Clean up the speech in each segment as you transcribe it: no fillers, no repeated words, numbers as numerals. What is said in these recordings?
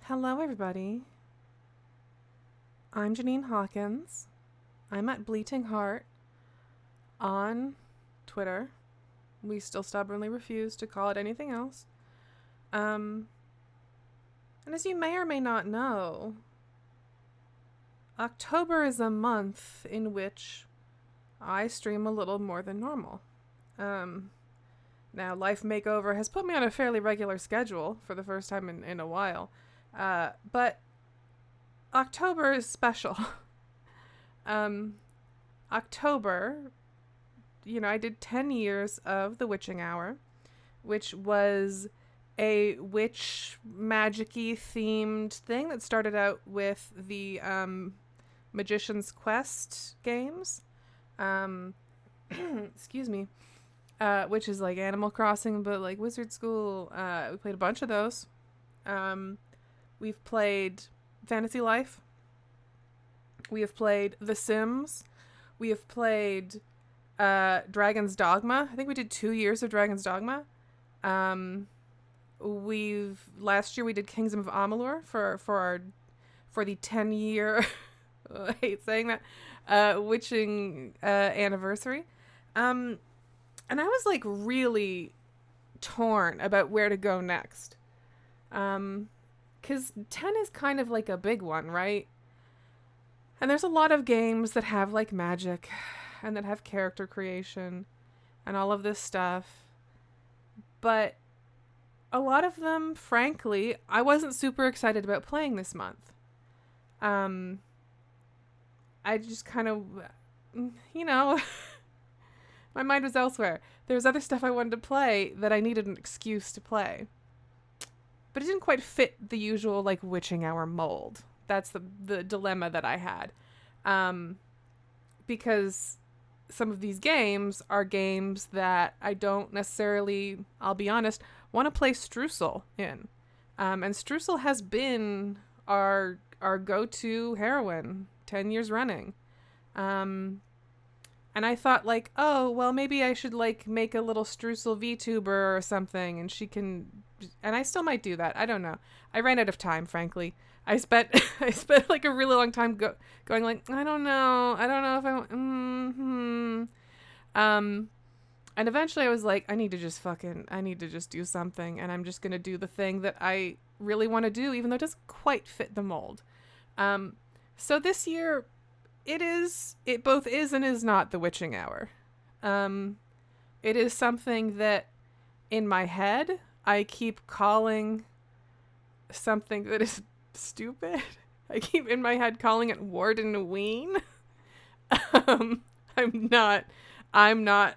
Hello, everybody. I'm Janine Hawkins. I'm at Bleating Heart on Twitter. We still stubbornly refuse to call it anything else. And as you may or may not know, October is a month in which I stream a little more than normal. Now, Life Makeover has put me on a fairly regular schedule for the first time in a while. But October is special. October, I did 10 years of The Witching Hour, which was a witch magic-y themed thing that started out with the Magician's Quest games. Excuse me. Which is like Animal Crossing, but like Wizard School. We played a bunch of those. We've played Fantasy Life. We have played The Sims. We have played Dragon's Dogma. I think we did 2 years of Dragon's Dogma. Last year we did Kingdom of Amalur for the 10-year I hate saying that witching anniversary. And I was like really torn about where to go next. 'Cause 10 is kind of like a big one, right? And there's a lot of games that have like magic and that have character creation and all of this stuff. But a lot of them, frankly, I wasn't super excited about playing this month. I just kind of, my mind was elsewhere. There was other stuff I wanted to play that I needed an excuse to play. But it didn't quite fit the usual, like, Witching Hour mold. That's the dilemma that I had. Because some of these games are games that I don't necessarily, I'll be honest, want to play Streusel in. And Streusel has been our go-to heroine 10 years running. And I thought, like, oh, well, maybe I should, like, make a little Streusel VTuber or something, and she can... And I still might do that. I don't know. I ran out of time, frankly. I spent like, a really long time going, like, I don't know if I want... And eventually I was like, I need to just do something, and I'm just going to do the thing that I really want to do, even though it doesn't quite fit the mold. So this year... It both is and is not The Witching Hour. It is something that in my head I keep calling something that is stupid. I keep in my head calling it Warden Ween. I'm not, I don't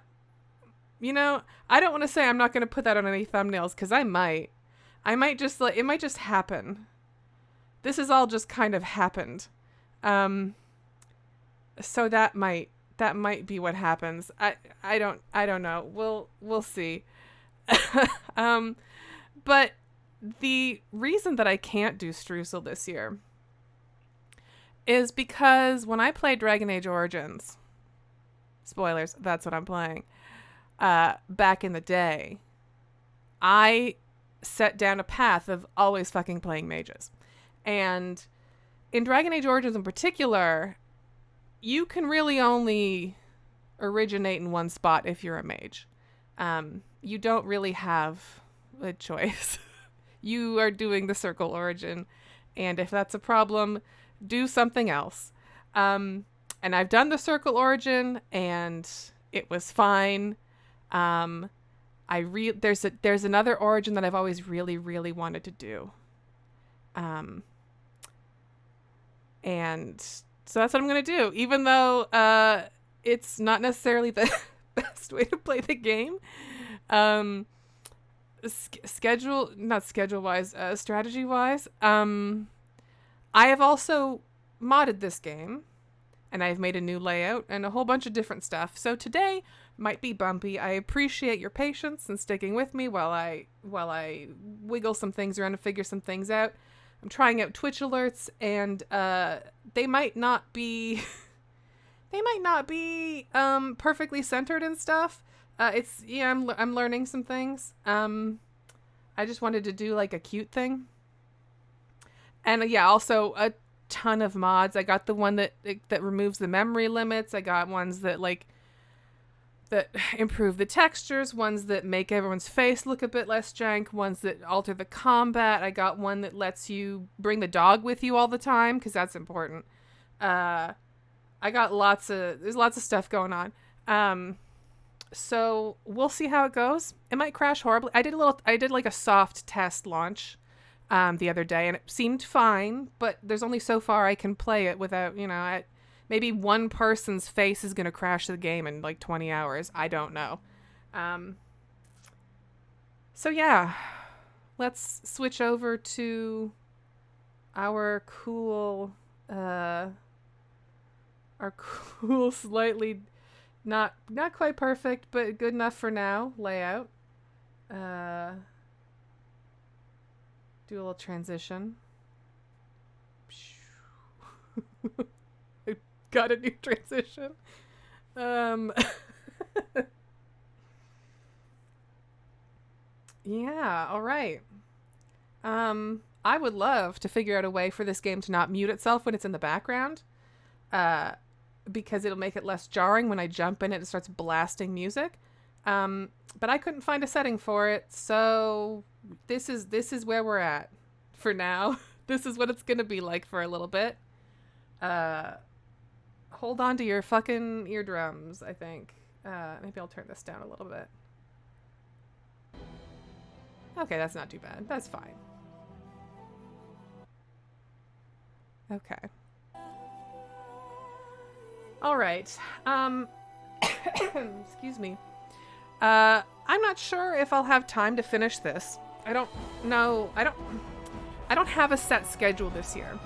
want to say I'm not going to put that on any thumbnails, because I might just like, it might just happen. This has all just kind of happened. So that might be what happens. I don't know. We'll see. But the reason that I can't do Streusel this year is because when I played Dragon Age Origins, spoilers, that's what I'm playing, back in the day, I set down a path of always fucking playing mages. And in Dragon Age Origins in particular, you can really only originate in one spot if you're a mage. You don't really have a choice. You are doing the circle origin, and if that's a problem, do something else. And I've done the circle origin, and it was fine. There's another origin that I've always really, really wanted to do. And so that's what I'm going to do, even though it's not necessarily the best way to play the game. Strategy-wise. I have also modded this game, and I've made a new layout and a whole bunch of different stuff. So today might be bumpy. I appreciate your patience and sticking with me while I wiggle some things around and figure some things out. I'm trying out Twitch alerts, and they might not be perfectly centered and stuff. I'm learning some things. I just wanted to do like a cute thing. And yeah, also a ton of mods. I got the one that removes the memory limits. I got ones that that improve the textures, ones that make everyone's face look a bit less jank, ones that alter the combat. I got one that lets you bring the dog with you all the time, because that's important. I got there's lots of stuff going on. So we'll see how it goes. It might crash horribly. I did like a soft test launch the other day, and it seemed fine, but there's only so far I can play it without, maybe one person's face is going to crash the game in like 20 hours. I don't know. So yeah, let's switch over to our cool, slightly not quite perfect, but good enough for now layout. Do a little transition. Got a new transition. Yeah, all right. I would love to figure out a way for this game to not mute itself when it's in the background. Because it'll make it less jarring when I jump in it. It starts blasting music. But I couldn't find a setting for it, so this is where we're at for now. This is what it's gonna be like for a little bit. Hold on to your fucking eardrums, I think. Maybe I'll turn this down a little bit. Okay, that's not too bad. That's fine. Okay. All right. Excuse me. I'm not sure if I'll have time to finish this. I don't know. I don't have a set schedule this year.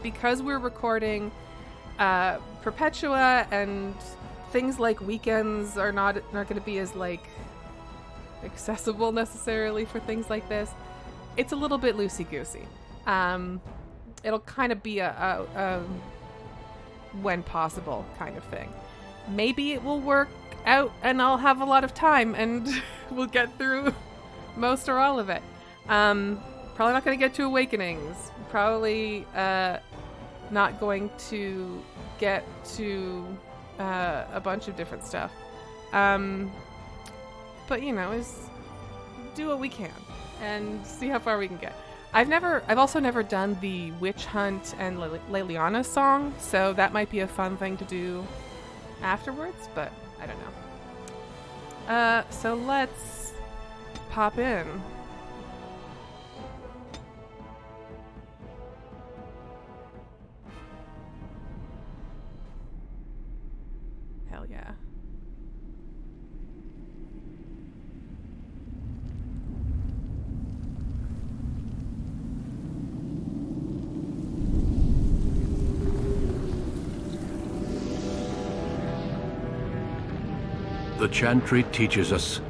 Because we're recording Perpetua, and things like weekends are not going to be as like accessible necessarily for things like this. It's a little bit loosey-goosey. It'll kind of be a when possible kind of thing. Maybe it will work out and I'll have a lot of time and we'll get through most or all of it. Probably not going to get to Awakenings. Probably not going to get to a bunch of different stuff. But is do what we can and see how far we can get. I've also never done the Witch Hunt and Leliana song, so that might be a fun thing to do afterwards, but I don't know. So let's pop in. Hell yeah. The Chantry teaches us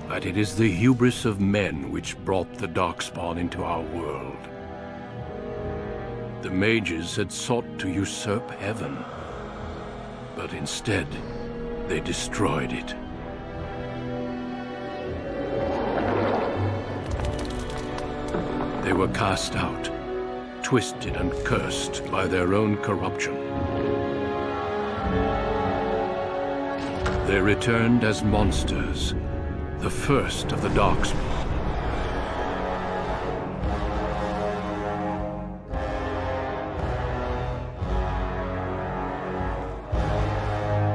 that it is the hubris of men which brought the Darkspawn into our world. The mages had sought to usurp heaven, but instead, they destroyed it. They were cast out, twisted and cursed by their own corruption. They returned as monsters, the first of the Darkspawn.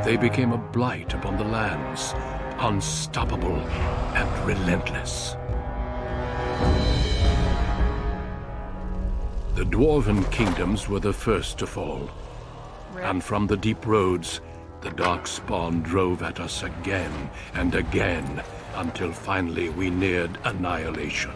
They became a blight upon the lands, unstoppable and relentless. The Dwarven kingdoms were the first to fall, and from the deep roads, the Darkspawn drove at us again and again, until finally we neared annihilation.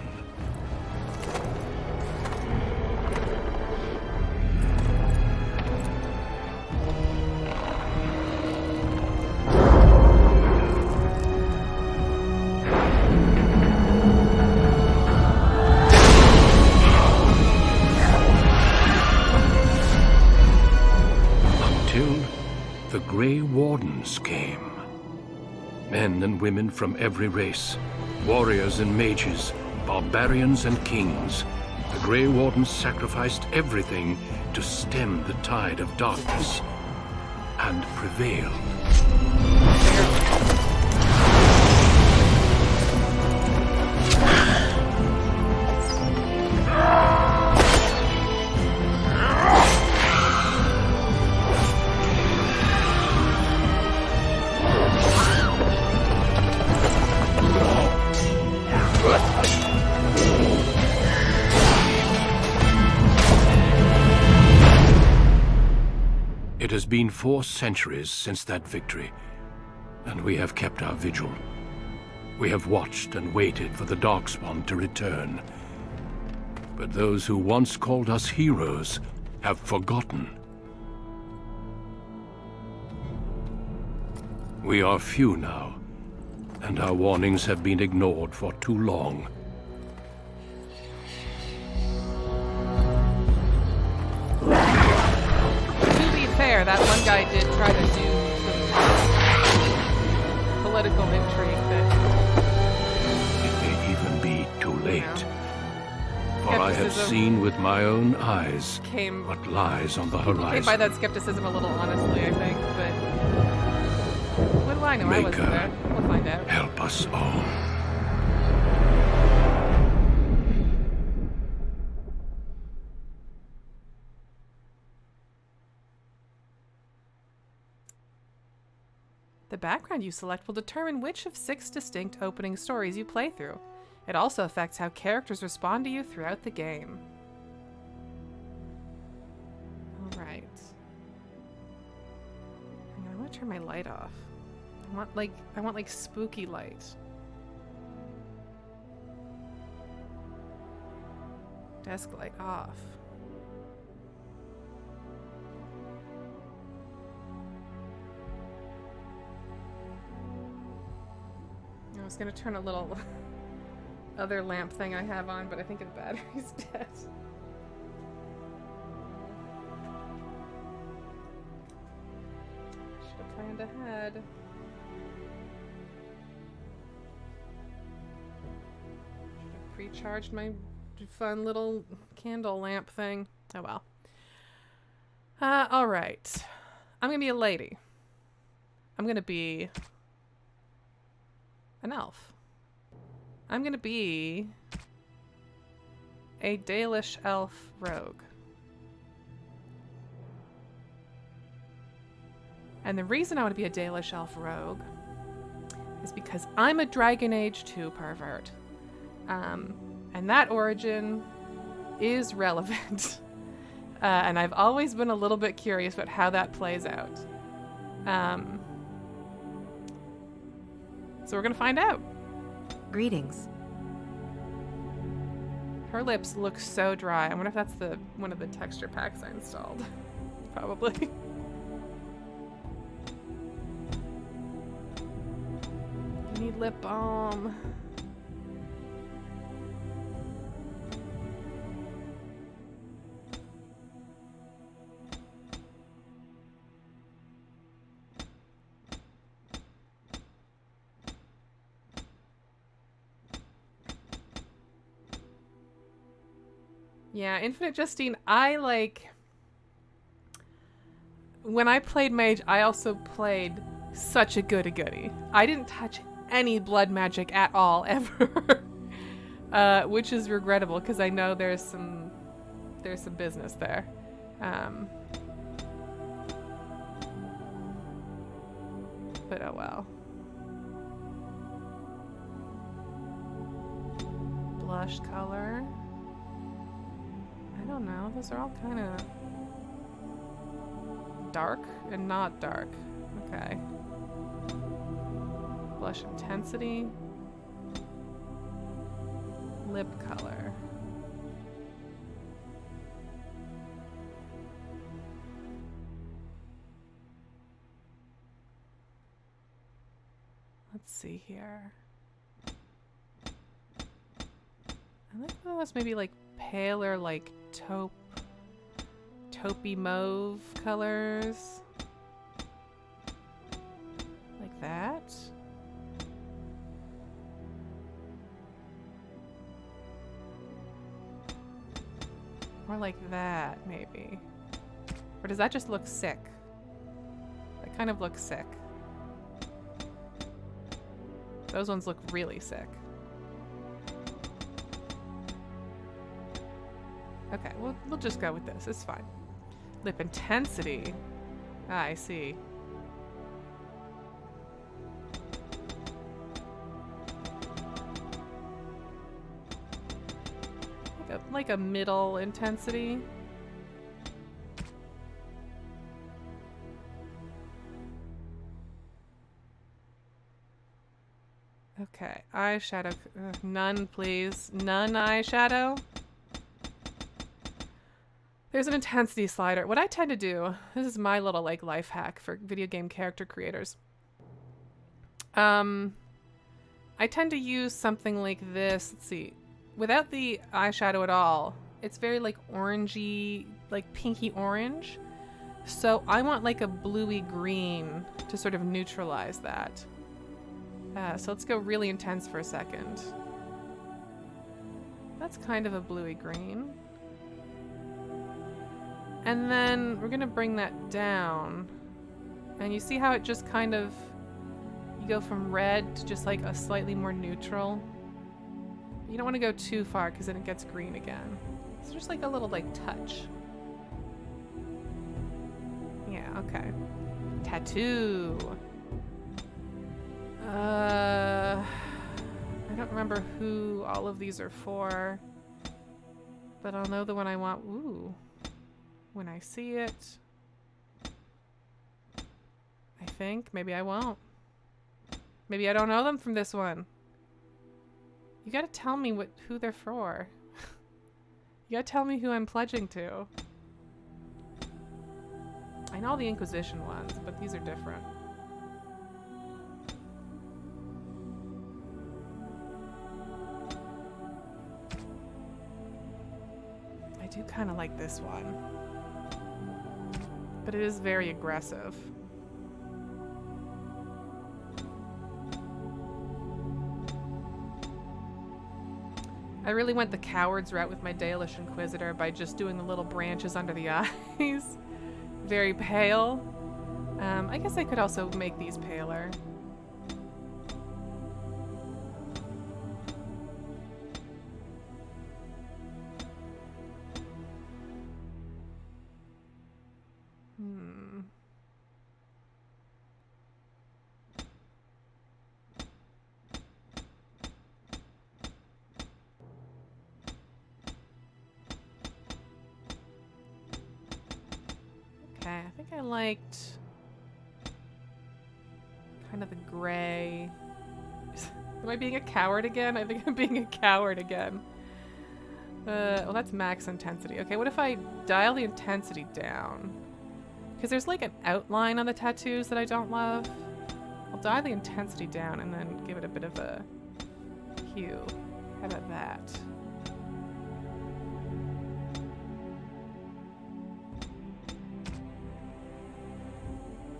The Grey Wardens came. Men and women from every race, warriors and mages, barbarians and kings, The Grey Wardens sacrificed everything to stem the tide of darkness and prevailed. It has been 4 centuries since that victory, and we have kept our vigil. We have watched and waited for the Darkspawn to return. But those who once called us heroes have forgotten. We are few now, and our warnings have been ignored for too long. That one guy did try to do some political intrigue that... It may even be too late. Yeah. For I have seen with my own eyes came, what lies on the horizon. Came by that skepticism a little honestly, I think, but... What do I know? Maker, I wasn't there. We'll find out. Help us all. The background you select will determine which of 6 distinct opening stories you play through. It also affects how characters respond to you throughout the game. Alright. I want to turn my light off. I want like spooky light. Desk light off. I was gonna turn a little other lamp thing I have on, but I think the battery's dead. Should have planned ahead. Should have pre-charged my fun little candle lamp thing. Oh well. Alright. I'm gonna be a lady. I'm gonna be an elf. I'm gonna be a Dalish elf rogue. And the reason I want to be a Dalish elf rogue is because I'm a Dragon Age 2 pervert. And that origin is relevant. And I've always been a little bit curious about how that plays out. So we're gonna find out. Greetings. Her lips look so dry. I wonder if that's one of the texture packs I installed. Probably. You need lip balm. Yeah, Infinite Justine, when I played Mage, I also played such a goody-goody. I didn't touch any blood magic at all, ever. Which is regrettable, because I know there's some business there. But oh well. Blush color. I don't know. Those are all kind of dark and not dark. Okay. Blush intensity. Lip color. Let's see here. I like those maybe like paler, like taupey mauve colors. Like that. More like that, maybe. Or does that just look sick? That kind of looks sick. Those ones look really sick. Okay, we'll just go with this. It's fine. Lip intensity. Ah, I see. Like a middle intensity. Okay, eyeshadow. None, please. None eyeshadow. There's an intensity slider. What I tend to do, this is my little like life hack for video game character creators. I tend to use something like this. Let's see. Without the eyeshadow at all, it's very like orangey, like pinky orange. So I want like a bluey green to sort of neutralize that. So let's go really intense for a second. That's kind of a bluey green. And then we're gonna bring that down. And you see how it just kind of, you go from red to just like a slightly more neutral. You don't want to go too far because then it gets green again. It's just like a little like touch. Yeah, okay. Tattoo. I don't remember who all of these are for, but I'll know the one I want. Ooh. When I see it. I think. Maybe I won't. Maybe I don't know them from this one. You gotta tell me who they're for. You gotta tell me who I'm pledging to. I know the Inquisition ones, but these are different. I do kind of like this one. But it is very aggressive. I really went the coward's route with my Dalish Inquisitor by just doing the little branches under the eyes. Very pale. I guess I could also make these paler. Okay, I think I liked kind of the gray. Am I being a coward again? I think I'm being a coward again. Well, that's max intensity. Okay, what if I dial the intensity down? Because there's like an outline on the tattoos that I don't love. I'll dial the intensity down and then give it a bit of a hue. How about that?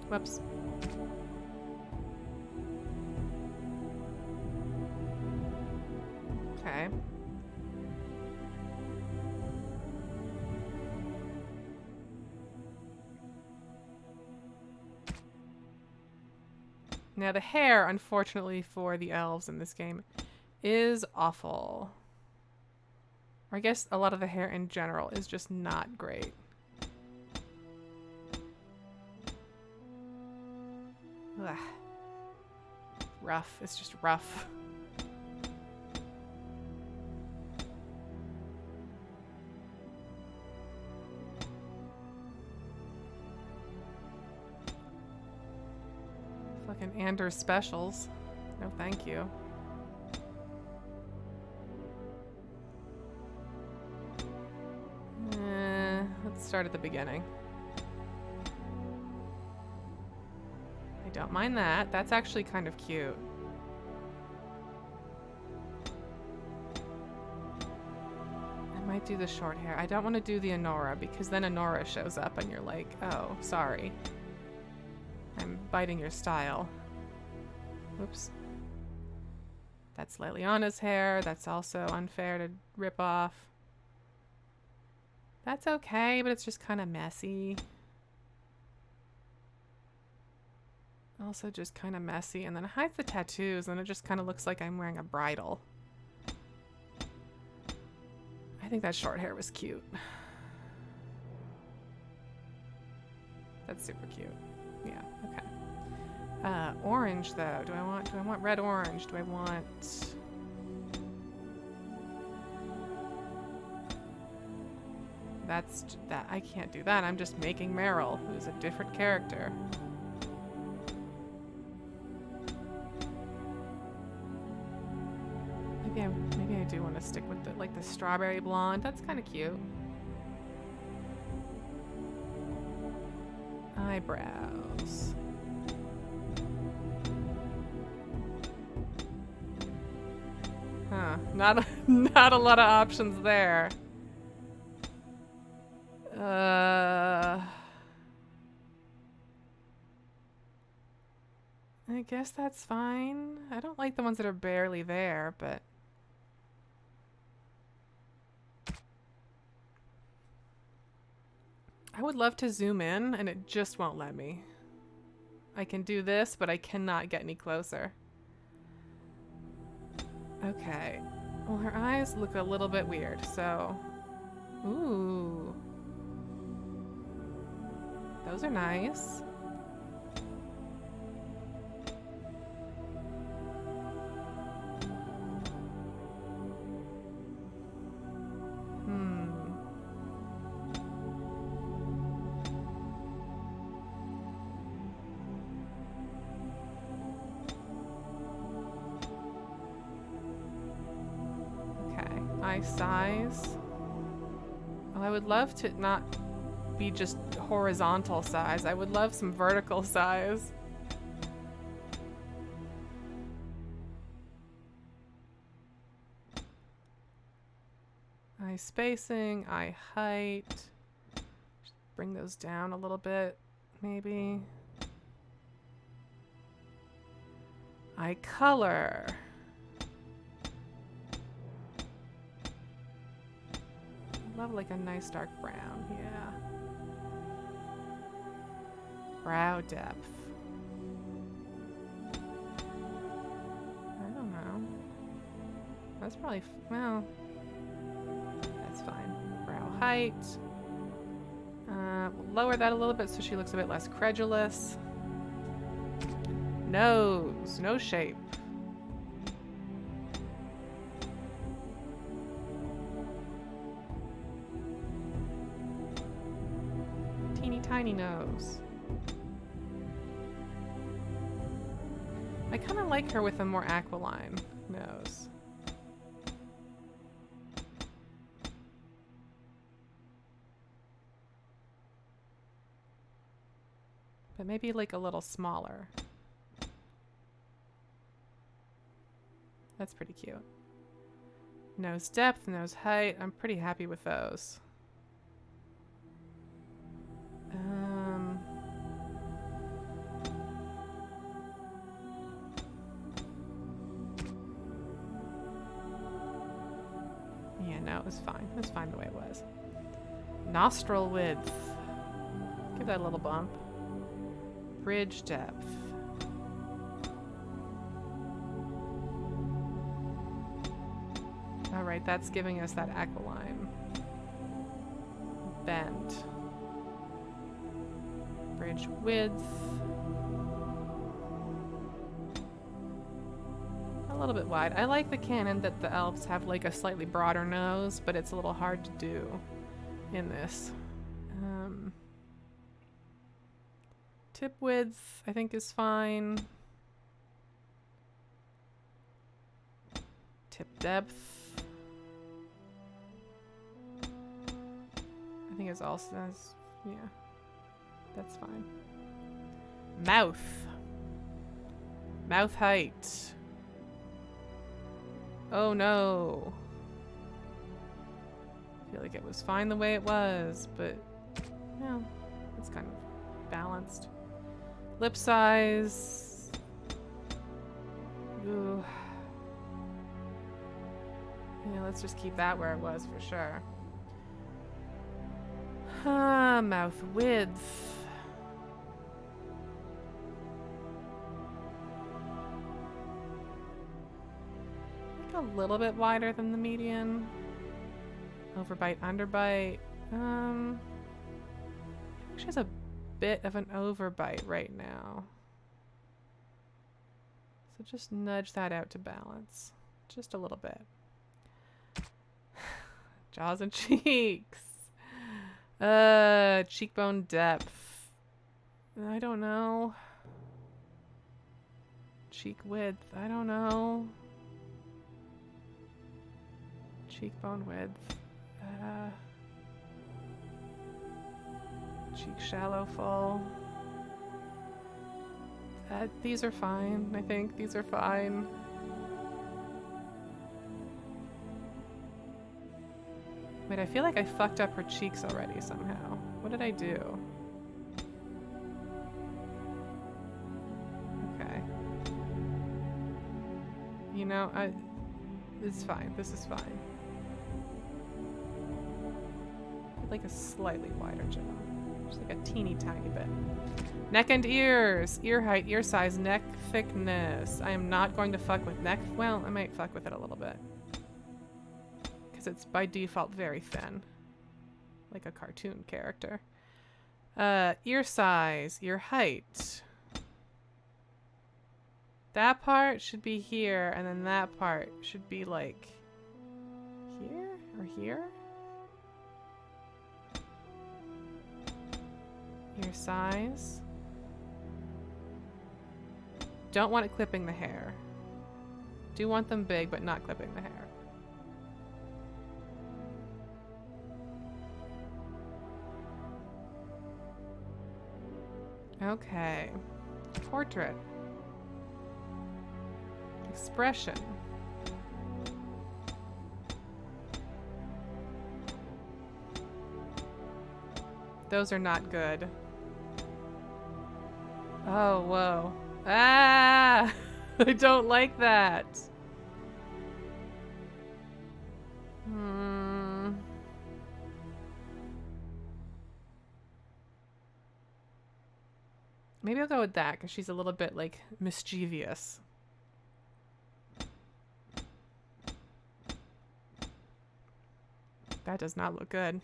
Whoops. Okay. Now the hair, unfortunately for the elves in this game, is awful. Or I guess a lot of the hair in general is just not great. Ugh. Rough. It's just rough. Fucking Anders specials. No, thank you. Let's start at the beginning. I don't mind that. That's actually kind of cute. I might do the short hair. I don't want to do the Anora because then Anora shows up and you're like, oh, sorry. I'm biting your style. Oops. That's Leliana's hair. That's also unfair to rip off. That's okay, but it's just kind of messy. Also just kind of messy. And then it hides the tattoos, and it just kind of looks like I'm wearing a bridle. I think that short hair was cute. That's super cute. Yeah, okay. Orange though. Do I want red orange? Do I want that I can't do that. I'm just making Meryl, who's a different character. Maybe I do want to stick with the strawberry blonde. That's kind of cute. Eyebrows. Huh. Not a lot of options there. I guess that's fine. I don't like the ones that are barely there, but I would love to zoom in, and it just won't let me. I can do this, but I cannot get any closer. Okay. Well, her eyes look a little bit weird, so... Ooh. Those are nice. Size. Oh, I would love to not be just horizontal size. I would love some vertical size. Eye spacing, eye height. Just bring those down a little bit, maybe. Eye color. Love like a nice dark brown, yeah. Brow depth. I don't know. That's probably, well, that's fine. Brow height. We'll lower that a little bit so she looks a bit less credulous. Nose, nose shape. Tiny nose. I kind of like her with a more aquiline nose. But maybe like a little smaller. That's pretty cute. Nose depth, nose height. I'm pretty happy with those. Yeah, no, it was fine. It was fine the way it was. Nostril width. Give that a little bump. Bridge depth. Alright, that's giving us that aquiline. Bend. Bridge width. A little bit wide. I like the canon that the elves have like a slightly broader nose, but it's a little hard to do in this. Tip width, I think, is fine. Tip depth. I think it's also, yeah. That's fine. Mouth. Mouth height. Oh no. I feel like it was fine the way it was, but yeah, it's kind of balanced. Lip size. Ooh. Yeah, let's just keep that where it was for sure. Mouth width. Like a little bit wider than the median. Overbite, underbite. She has a bit of an overbite right now. So just nudge that out to balance. Just a little bit. Jaws and cheeks. Cheekbone depth. I don't know. Cheek width. I don't know. Cheekbone width. Cheek shallow full. These are fine, I think. These are fine. Wait, I feel like I fucked up her cheeks already somehow. What did I do? Okay. You know, it's fine. This is fine. Like a slightly wider jaw. Just like a teeny tiny bit. Neck and ears. Ear height, ear size, neck thickness. I am not going to fuck with neck. Well, I might fuck with it a little bit. Because it's by default very thin. Like a cartoon character. Ear size, ear height. That part should be here, and then that part should be like here or here. Ear size. Don't want it clipping the hair. Do want them big, but not clipping the hair. Okay. Portrait. Expression. Those are not good. Oh, whoa. Ah! I don't like that. Maybe I'll go with that because she's a little bit like mischievous. That does not look good.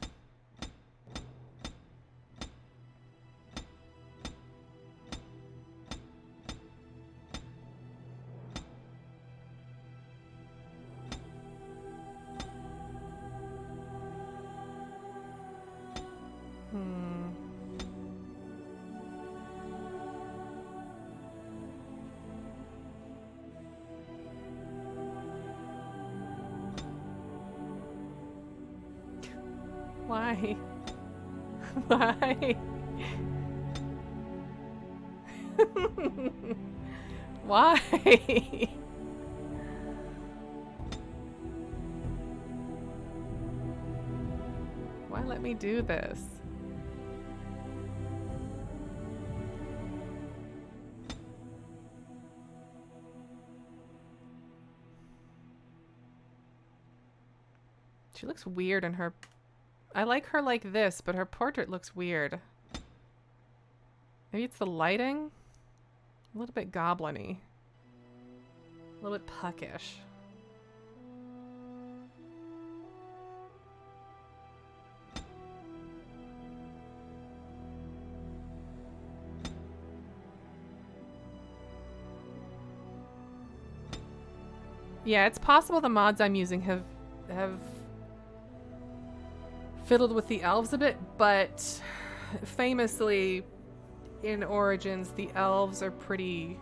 Why? Why? Why? Why let me do this? She looks weird in her... I like her like this, but her portrait looks weird. Maybe it's the lighting? A little bit goblin-y. A little bit puckish. Yeah, it's possible the mods I'm using have fiddled with the elves a bit, but famously in Origins the elves are pretty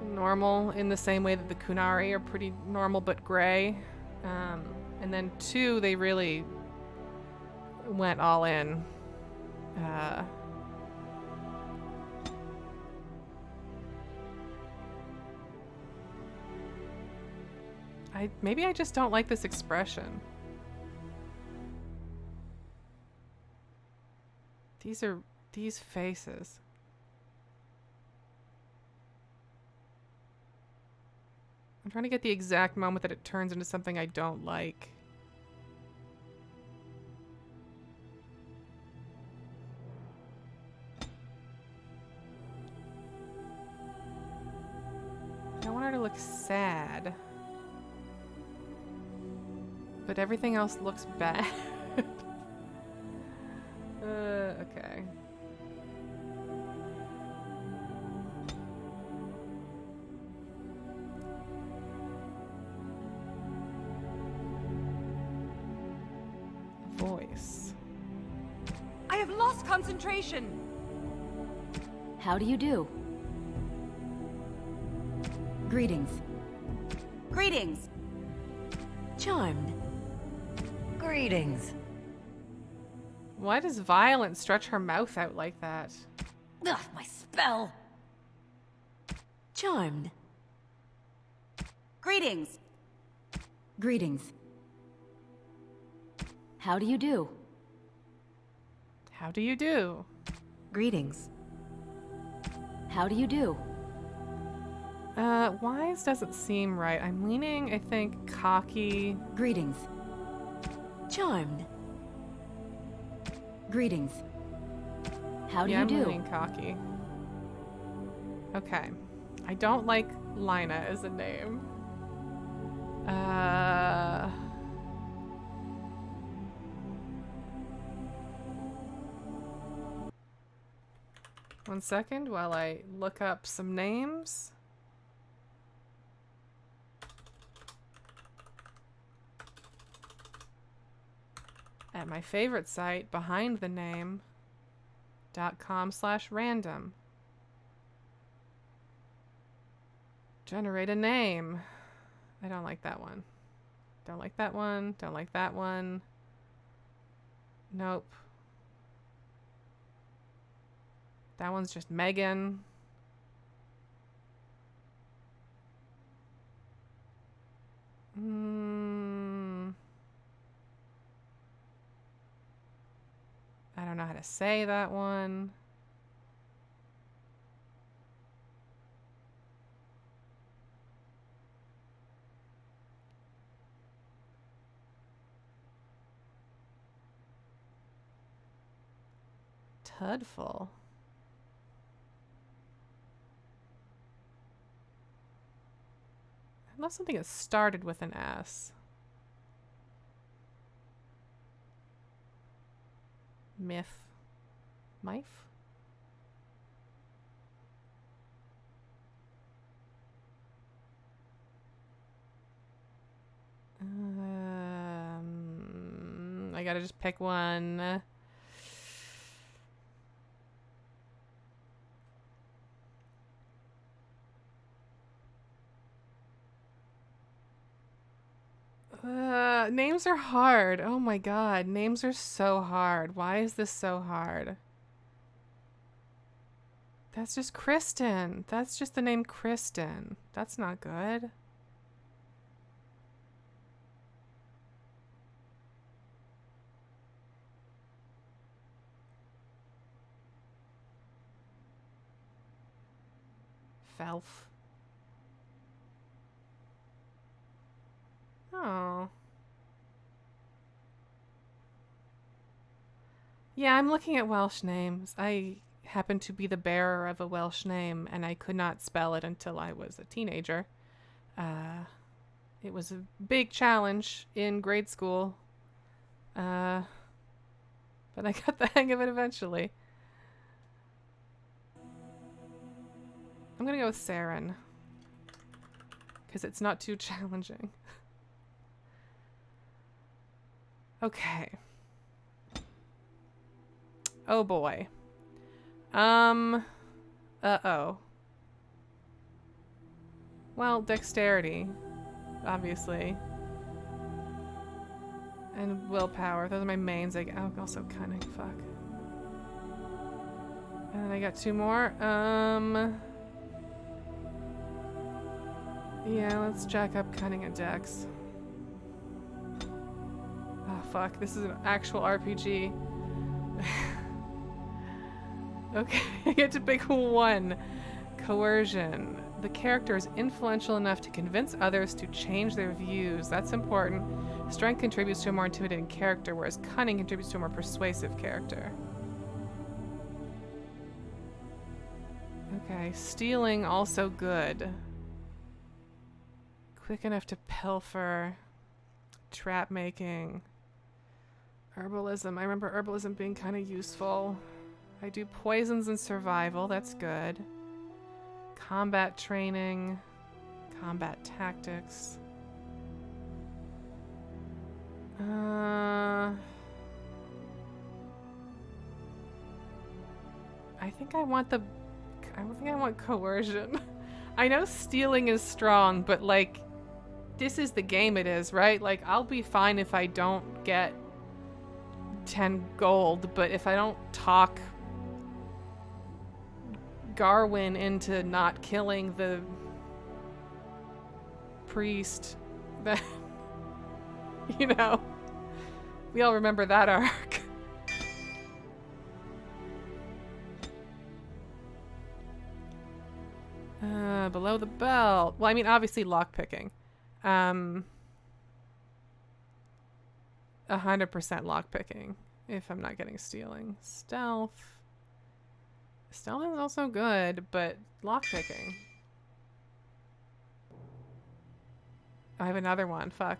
normal in the same way that the Kunari are pretty normal but gray. And then 2, they really went all in. Maybe I just don't like this expression. These faces. I'm trying to get the exact moment that it turns into something I don't like. looks sad. But everything else looks bad. Okay. Voice. I have lost concentration. How do you do? Greetings. Greetings. Charmed. Greetings. Why does Violent stretch her mouth out like that? Ugh, my spell. Charmed. Greetings. Greetings. How do you do? How do you do? Greetings. How do you do? Wise doesn't seem right. I'm leaning, I think, cocky. Greetings. Charmed. Greetings. How do Yeah, you I'm do? leaning cocky. Okay. I don't like Lina as a name. One second while I look up some names. At my favorite site, behindthename.com/random. Generate a name. I don't like that one. Don't like that one. Don't like that one. Nope. That one's just Megan. I don't know how to say that one. Tudful. I love something that started with an S. Myth. Mife? I gotta just pick one. Names are hard. Oh my god, names are so hard. Why is this so hard? That's just Kristen. That's just the name Kristen. That's not good. Felf. Oh. Yeah, I'm looking at Welsh names. I happen to be the bearer of a Welsh name, and I could not spell it until I was a teenager. It was a big challenge in grade school. But I got the hang of it eventually. I'm gonna go with Saren, because it's not too challenging. Okay. Oh boy. Uh-oh. Well, dexterity, obviously. And willpower. Those are my mains. Oh, also cunning. Fuck. And then I got two more. Yeah, let's jack up cunning and dex. Oh, fuck. This is an actual RPG. Okay, I get to pick one. Coercion. The character is influential enough to convince others to change their views. That's important. Strength contributes to a more intimidating character, whereas cunning contributes to a more persuasive character. Okay, stealing also good. Quick enough to pilfer. Trap making. Herbalism. I remember herbalism being kind of useful. I do poisons and survival. That's good. Combat training. Combat tactics. I think I want coercion. I know stealing is strong, but like, this is the game it is, right? Like, I'll be fine if I don't get 10 gold, but if I don't talk Garwin into not killing the priest, then, you know, we all remember that arc. Below the belt. Well, I mean, obviously lockpicking. 100% lockpicking if I'm not getting stealing. Stealth. Stealth is also good, but lockpicking. I have another one. Fuck.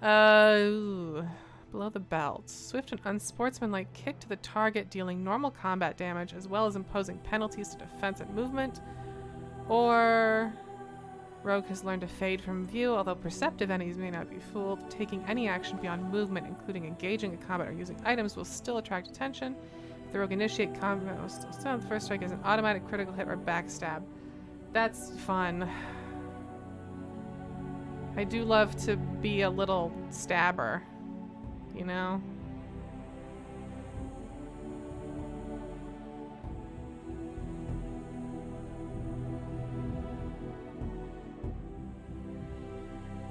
Ooh. Below the belt. Swift and unsportsmanlike kick to the target, dealing normal combat damage as well as imposing penalties to defense and movement. Or Rogue has learned to fade from view, although perceptive enemies may not be fooled. Taking any action beyond movement, including engaging in combat or using items, will still attract attention. If the Rogue initiate combat, will still sound. The first strike is an automatic critical hit or backstab. That's fun. I do love to be a little stabber, you know?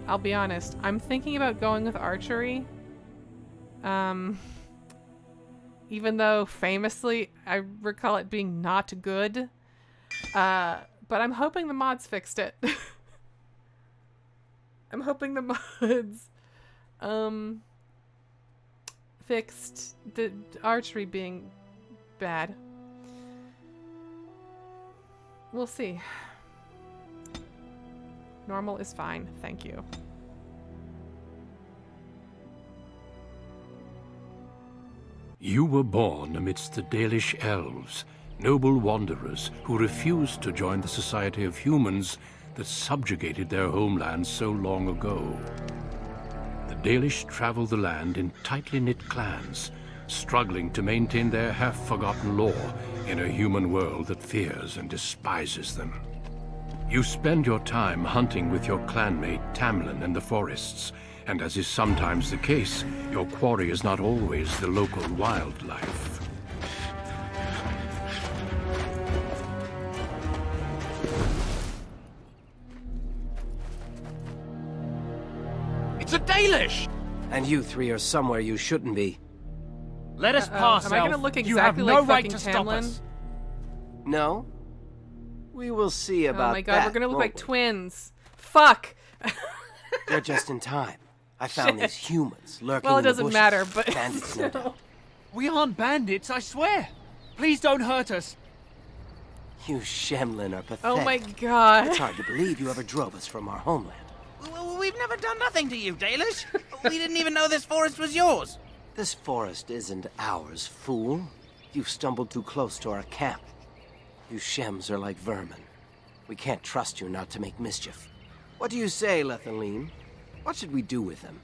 I'll be honest, I'm thinking about going with archery. Even though famously I recall it being not good. But I'm hoping the mods fixed it. I'm hoping the mods fixed the archery being bad. We'll see. Normal is fine, thank you. You were born amidst the Dalish elves, noble wanderers who refused to join the society of humans that subjugated their homeland so long ago. The Dalish travel the land in tightly knit clans, struggling to maintain their half-forgotten lore in a human world that fears and despises them. You spend your time hunting with your clanmate Tamlin in the forests, and as is sometimes the case, your quarry is not always the local wildlife. It's a Dalish! And you three are somewhere you shouldn't be. Let us pass, Am I gonna Elf. look You have exactly no like right fucking to stop Tamlin? us. No? We will see about that. Oh my god, we're gonna look won't like we? twins. Fuck! They're just in time. I found these humans lurking Well, it in the doesn't bushes. matter, but Bandits, no doubt. We aren't bandits, I swear. Please don't hurt us. You Shemlin are pathetic. Oh my god. It's hard to believe you ever drove us from our homeland. We've never done nothing to you, Dalish. We didn't even know this forest was yours. This forest isn't ours, fool. You've stumbled too close to our camp. You Shems are like vermin. We can't trust you not to make mischief. What do you say, Lethaline? What should we do with them?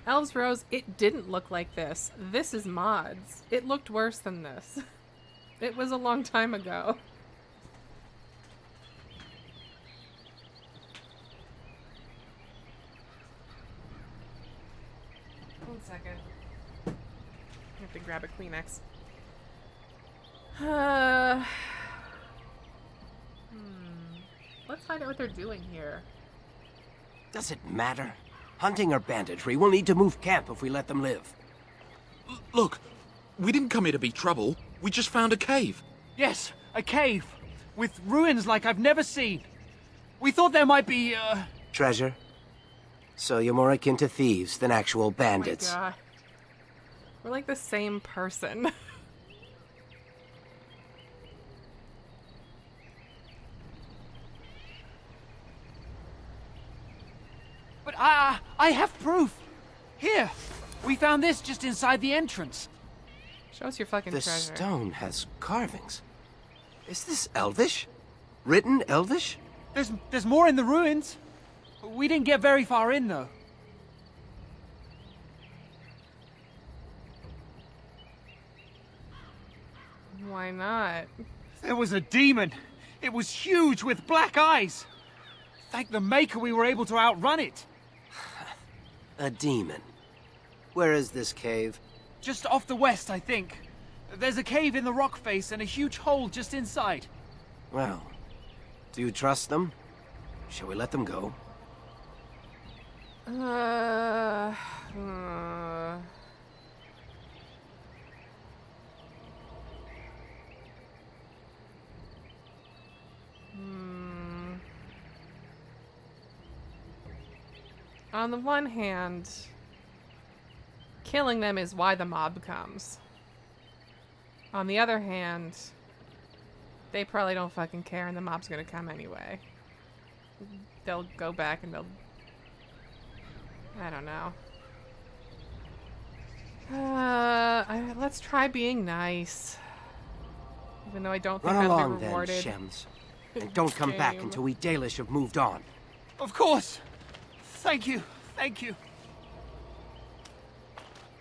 Elves Rose, it didn't look like this. This is mods. It looked worse than this. It was a long time ago. One second. I have to grab a Kleenex. Let's find out what they're doing here. Does it matter? Hunting or banditry, we'll need to move camp if we let them live. Look, we didn't come here to be trouble. We just found a cave. Yes, a cave. With ruins like I've never seen. We thought there might be, Treasure? So you're more akin to thieves than actual Oh bandits. my god. We're like the same person. But I have proof. Here, we found this just inside the entrance. Show us your fucking The treasure. stone has carvings. Is this Elvish? Written Elvish? There's more in the ruins. We didn't get very far in, though. Why not? There was a demon. It was huge with black eyes. Thank the Maker we were able to outrun it. A demon. Where is this cave? Just off the west, I think. There's a cave in the rock face and a huge hole just inside. Well, do you trust them? Shall we let them go? Uh, On the one hand, killing them is why the mob comes. On the other hand, they probably don't fucking care and the mob's gonna come anyway. They'll go back and they'll... I don't know. Let's try being nice. Even though I don't think Run I'll along be then, rewarded. Shems. And don't come back Game. until we Dalish have moved on. Of course. Thank you. Thank you.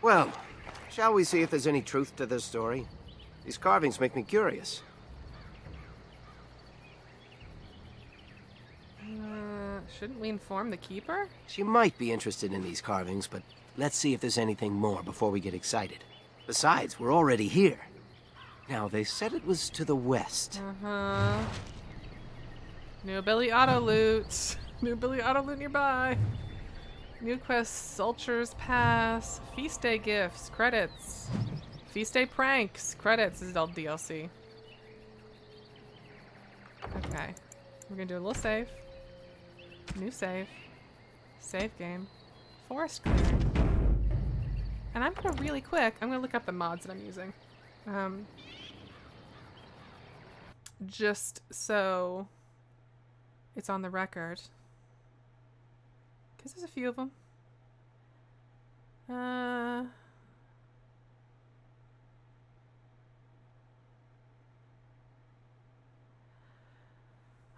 Well, shall we see if there's any truth to this story? These carvings make me curious. Shouldn't we inform the keeper? She might be interested in these carvings, but let's see if there's anything more before we get excited. Besides, we're already here. Now, they said it was to the west. Uh-huh. New ability auto loot. New ability auto loot nearby. New quest, Sulcher's Pass. Feast Day gifts. Credits. Feast Day pranks. Credits. This is all DLC. Okay. We're gonna do a little save. New save. Save game. Forest clearing. And I'm gonna really quick, I'm gonna look up the mods that I'm using. Just so it's on the record. Because there's a few of them.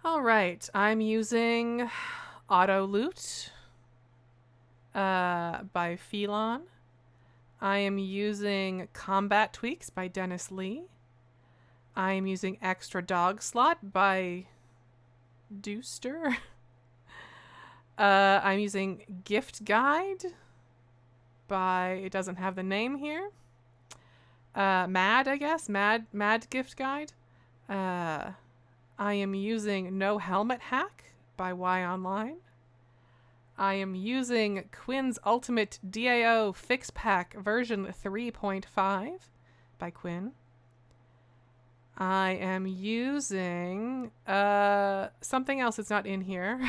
All right, I'm using Auto Loot by Phelon. I am using Combat Tweaks by Dennis Lee. I am using Extra Dog Slot by Deuster. I'm using Gift Guide by, it doesn't have the name here. Mad, I guess. Mad Gift Guide. I am using No Helmet Hack by Y Online. I am using Quinn's Ultimate DAO Fix Pack version 3.5 by Quinn. I am using something else that's not in here.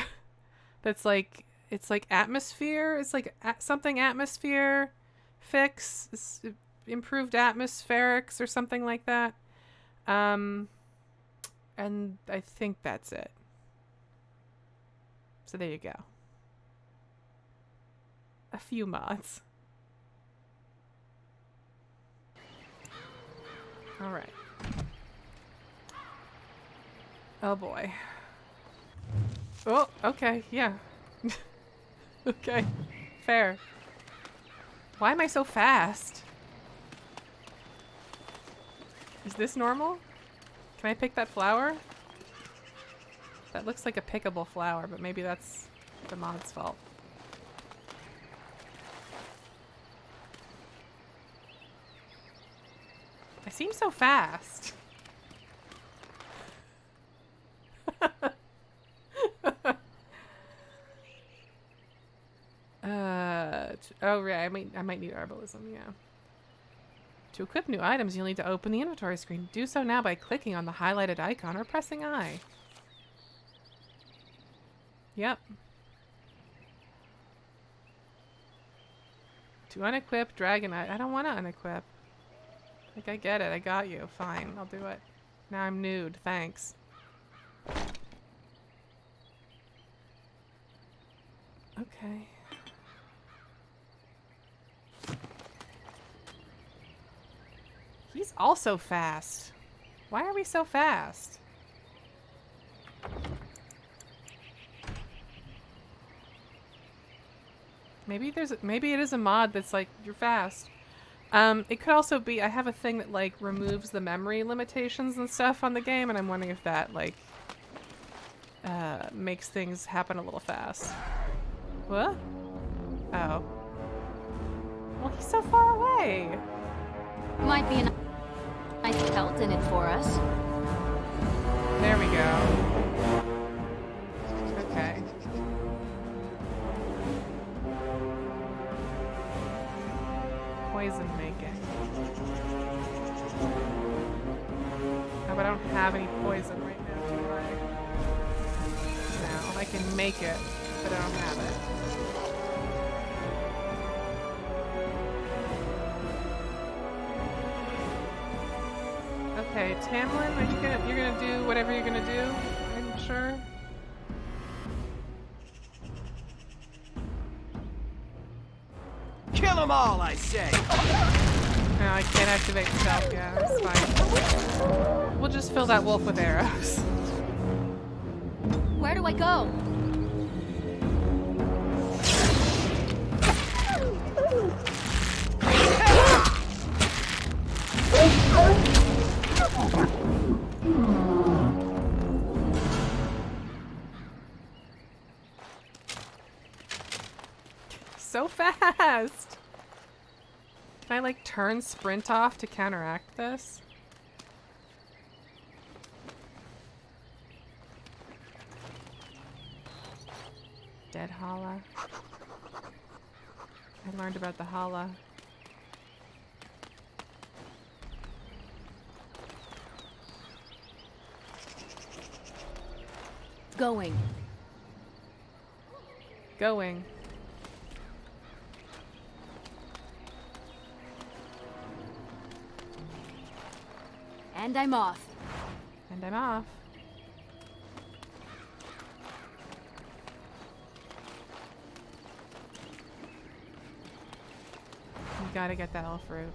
That's like, it's like atmosphere. It's like something atmosphere fix. It's improved atmospherics or something like that. And I think that's it. So there you go. A few mods. All right. Oh boy. Oh, okay, yeah. Okay, fair. Why am I so fast? Is this normal? Can I pick that flower? That looks like a pickable flower, but maybe that's the mod's fault. I seem so fast. Oh yeah, I might need herbalism, yeah. To equip new items, you'll need to open the inventory screen. Do so now by clicking on the highlighted icon or pressing I. Yep. To unequip Dragonite. I don't want to unequip. Like, I get it. I got you. Fine. I'll do it. Now I'm nude. Thanks. Okay. He's also fast. Why are we so fast? Maybe it is a mod that's like, you're fast. It could also be, I have a thing that like removes the memory limitations and stuff on the game, and I'm wondering if that like makes things happen a little fast. What? Oh. Well, he's so far away. Might be a nice pelt in it for us. There we go. Okay. Poison making. Oh, but I don't have any poison right now, do I? No, I can make it, but I don't have it. Okay, Tamlin, you're gonna do whatever you're gonna do, I'm sure. Kill them all, I say! No, I can't activate stealth, yeah, that's fine. We'll just fill that wolf with arrows. Where do I go? So fast! Can I like turn sprint off to counteract this? Dead Hala. I learned about the Hala. Going. Going. And I'm off. And I'm off. You gotta get that elf fruit.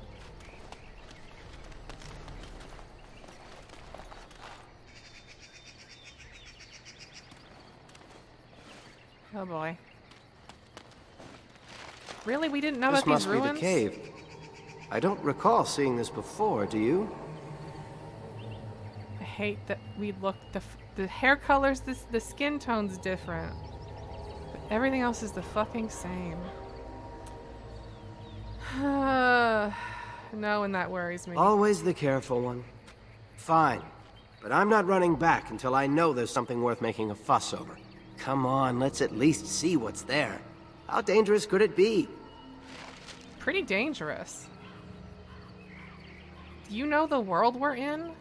Oh boy. Really? We didn't know This about these must be ruins? the cave. I don't recall seeing this before, do you? I hate that we look, the hair colors, the skin tone's different. But everything else is the fucking same. No, and that worries me. Always the careful one. Fine. But I'm not running back until I know there's something worth making a fuss over. Come on, let's at least see what's there. How dangerous could it be? Pretty dangerous. Do you know the world we're in?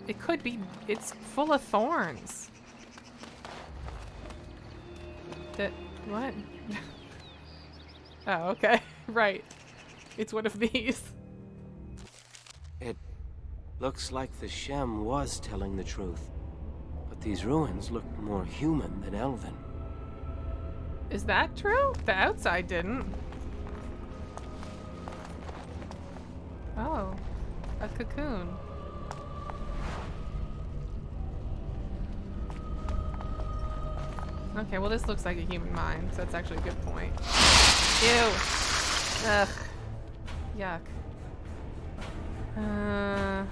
It could be, it's full of thorns. That, what? Oh, okay. Right. It's one of these. It looks like the Shem was telling the truth. But these ruins look more human than elven. Is that true? The outside didn't. Oh. A cocoon. Okay, well this looks like a human mind, so that's actually a good point. Ew. Ugh. Yuck. Now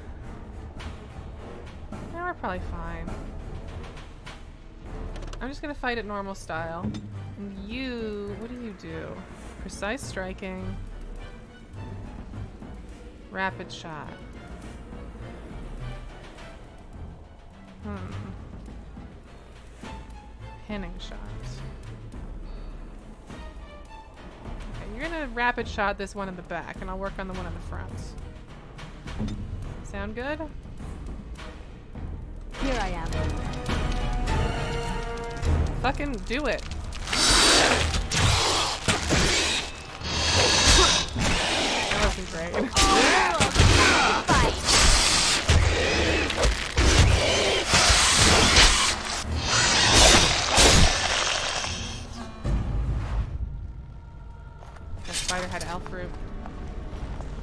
we're probably fine. I'm just gonna fight it normal style. And you, what do? Precise striking. Rapid shot. Pinning shot. Okay, you're gonna rapid shot this one in the back, and I'll work on the one in the front. Sound good? Here I am. Fucking do it. That wasn't great. Fight. spider had elf fruit.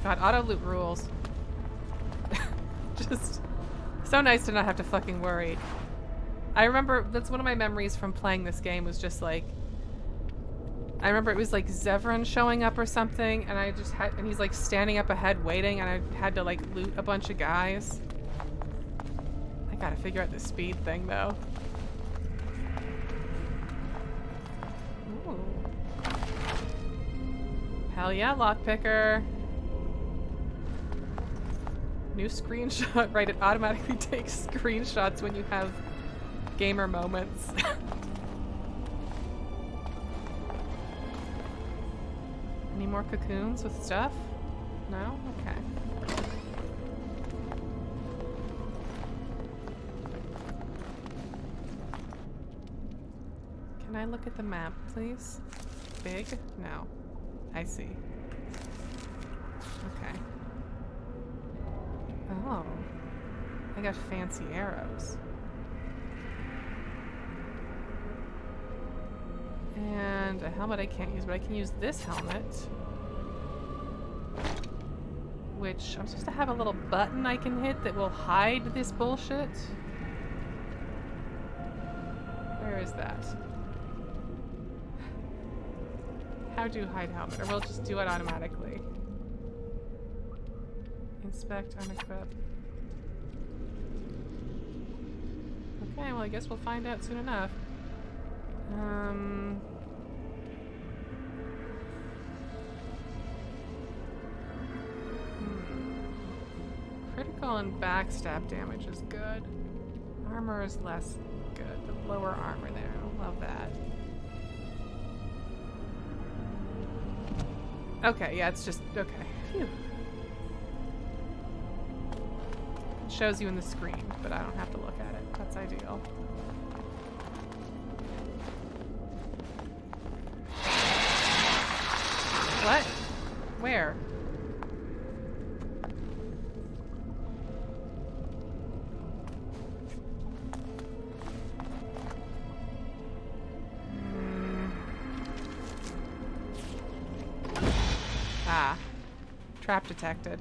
God, auto loot rules. Just so nice to not have to fucking worry. I remember, that's one of my memories from playing this game was just like, I remember it was like Zevran showing up or something, and I just had, and he's like standing up ahead waiting, and I had to like loot a bunch of guys. I gotta figure out the speed thing though. Ooh. Hell yeah, lockpicker. New screenshot, right? It automatically takes screenshots when you have gamer moments. Any more cocoons with stuff? No? Okay. Can I look at the map, please? Big? No. I see. Okay. Oh. I got fancy arrows. And a helmet I can't use, but I can use this helmet. Which I'm supposed to have a little button I can hit that will hide this bullshit. Where is that? How do you hide helmet? Or we'll just do it automatically. Inspect, unequip. Okay, well I guess we'll find out soon enough. Critical and backstab damage is good. Armor is less good. The lower armor there. Love that. Okay, yeah, it's just okay. Phew. It shows you in the screen, but I don't have to look at it. That's ideal. What? Where? Ah. Trap detected.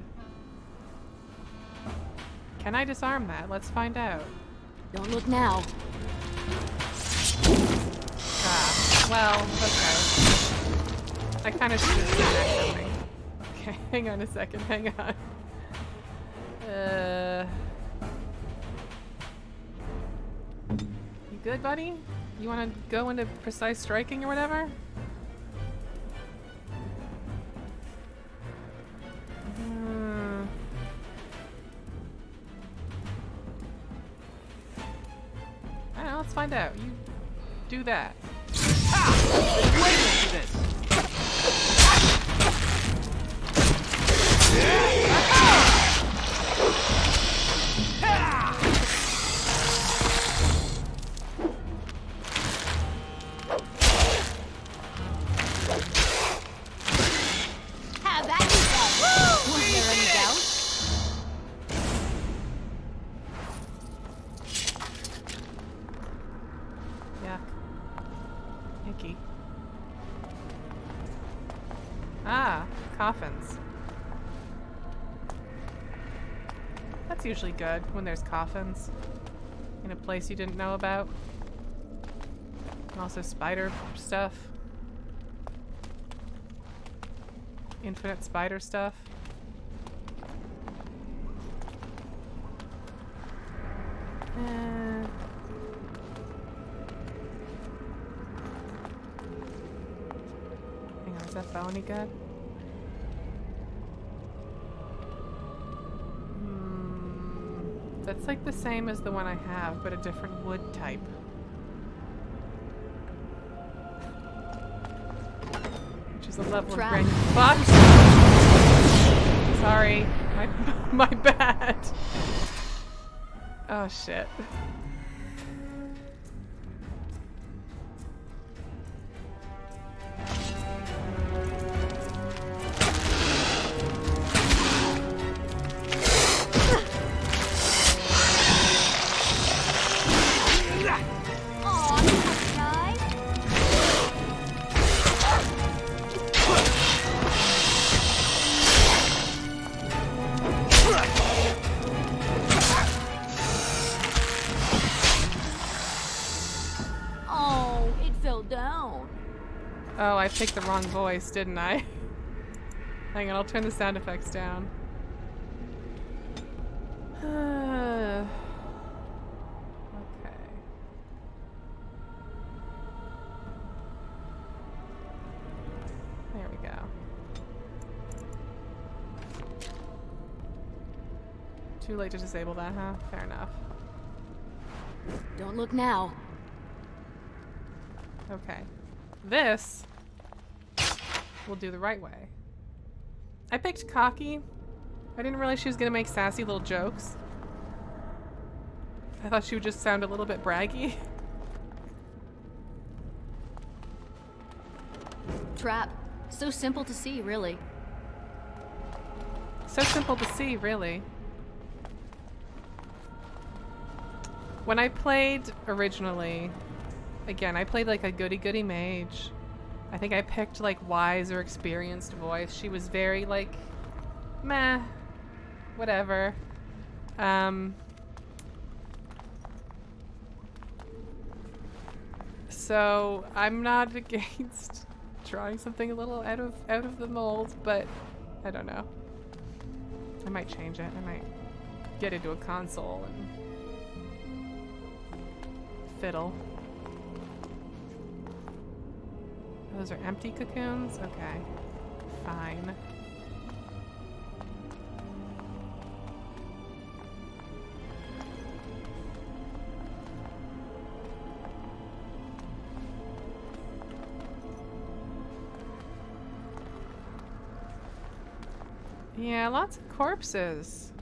Can I disarm that? Let's find out. Don't look now. Ah. Well, okay. I kind of should have seen that coming. Okay, hang on a second, hang on. You good, buddy? You want to go into precise striking or whatever? I don't know, let's find out. You do that. Wait for this. Have at you then. Was there any doubt? Yuck. Icky. Ah, coffins. That's usually good when there's coffins in a place you didn't know about. And also spider stuff. Infinite spider stuff. Hang on, is that bow any good? That's like the same as the one I have, but a different wood type. Which is a level of brain. Fuck! Sorry. My bad. Oh shit. Oh, I picked the wrong voice, didn't I? Hang on, I'll turn the sound effects down. Okay. There we go. Too late to disable that, huh? Fair enough. Don't look now. Okay. This will do the right way. I picked cocky. I didn't realize she was gonna make sassy little jokes. I thought she would just sound a little bit braggy. Trap. So simple to see, really. So simple to see, really. When I played originally, again, I played like a goody-goody mage. I think I picked like wise or experienced voice. She was very like, meh, whatever. So I'm not against trying something a little out of the mold, but I don't know. I might change it. I might get into a console and fiddle. Those are empty cocoons? Okay. Fine. Yeah, lots of corpses.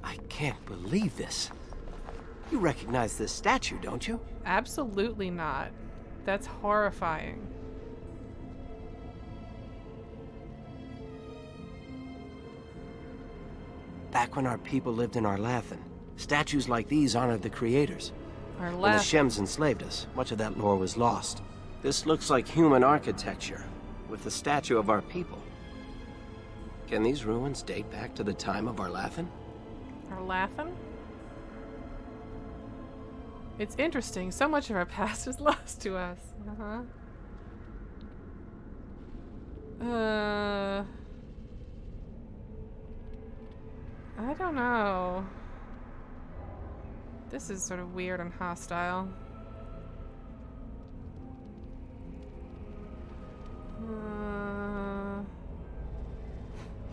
I can't believe this. You recognize this statue, don't you? Absolutely not. That's horrifying. Back when our people lived in Arlathan, statues like these honored the creators. Our When the last. Shems enslaved us, much of that lore was lost. This looks like human architecture, with the statue of our people. Can these ruins date back to the time of Arlathan? Arlathan? It's interesting. So much of our past is lost to us. I don't know. This is sort of weird and hostile.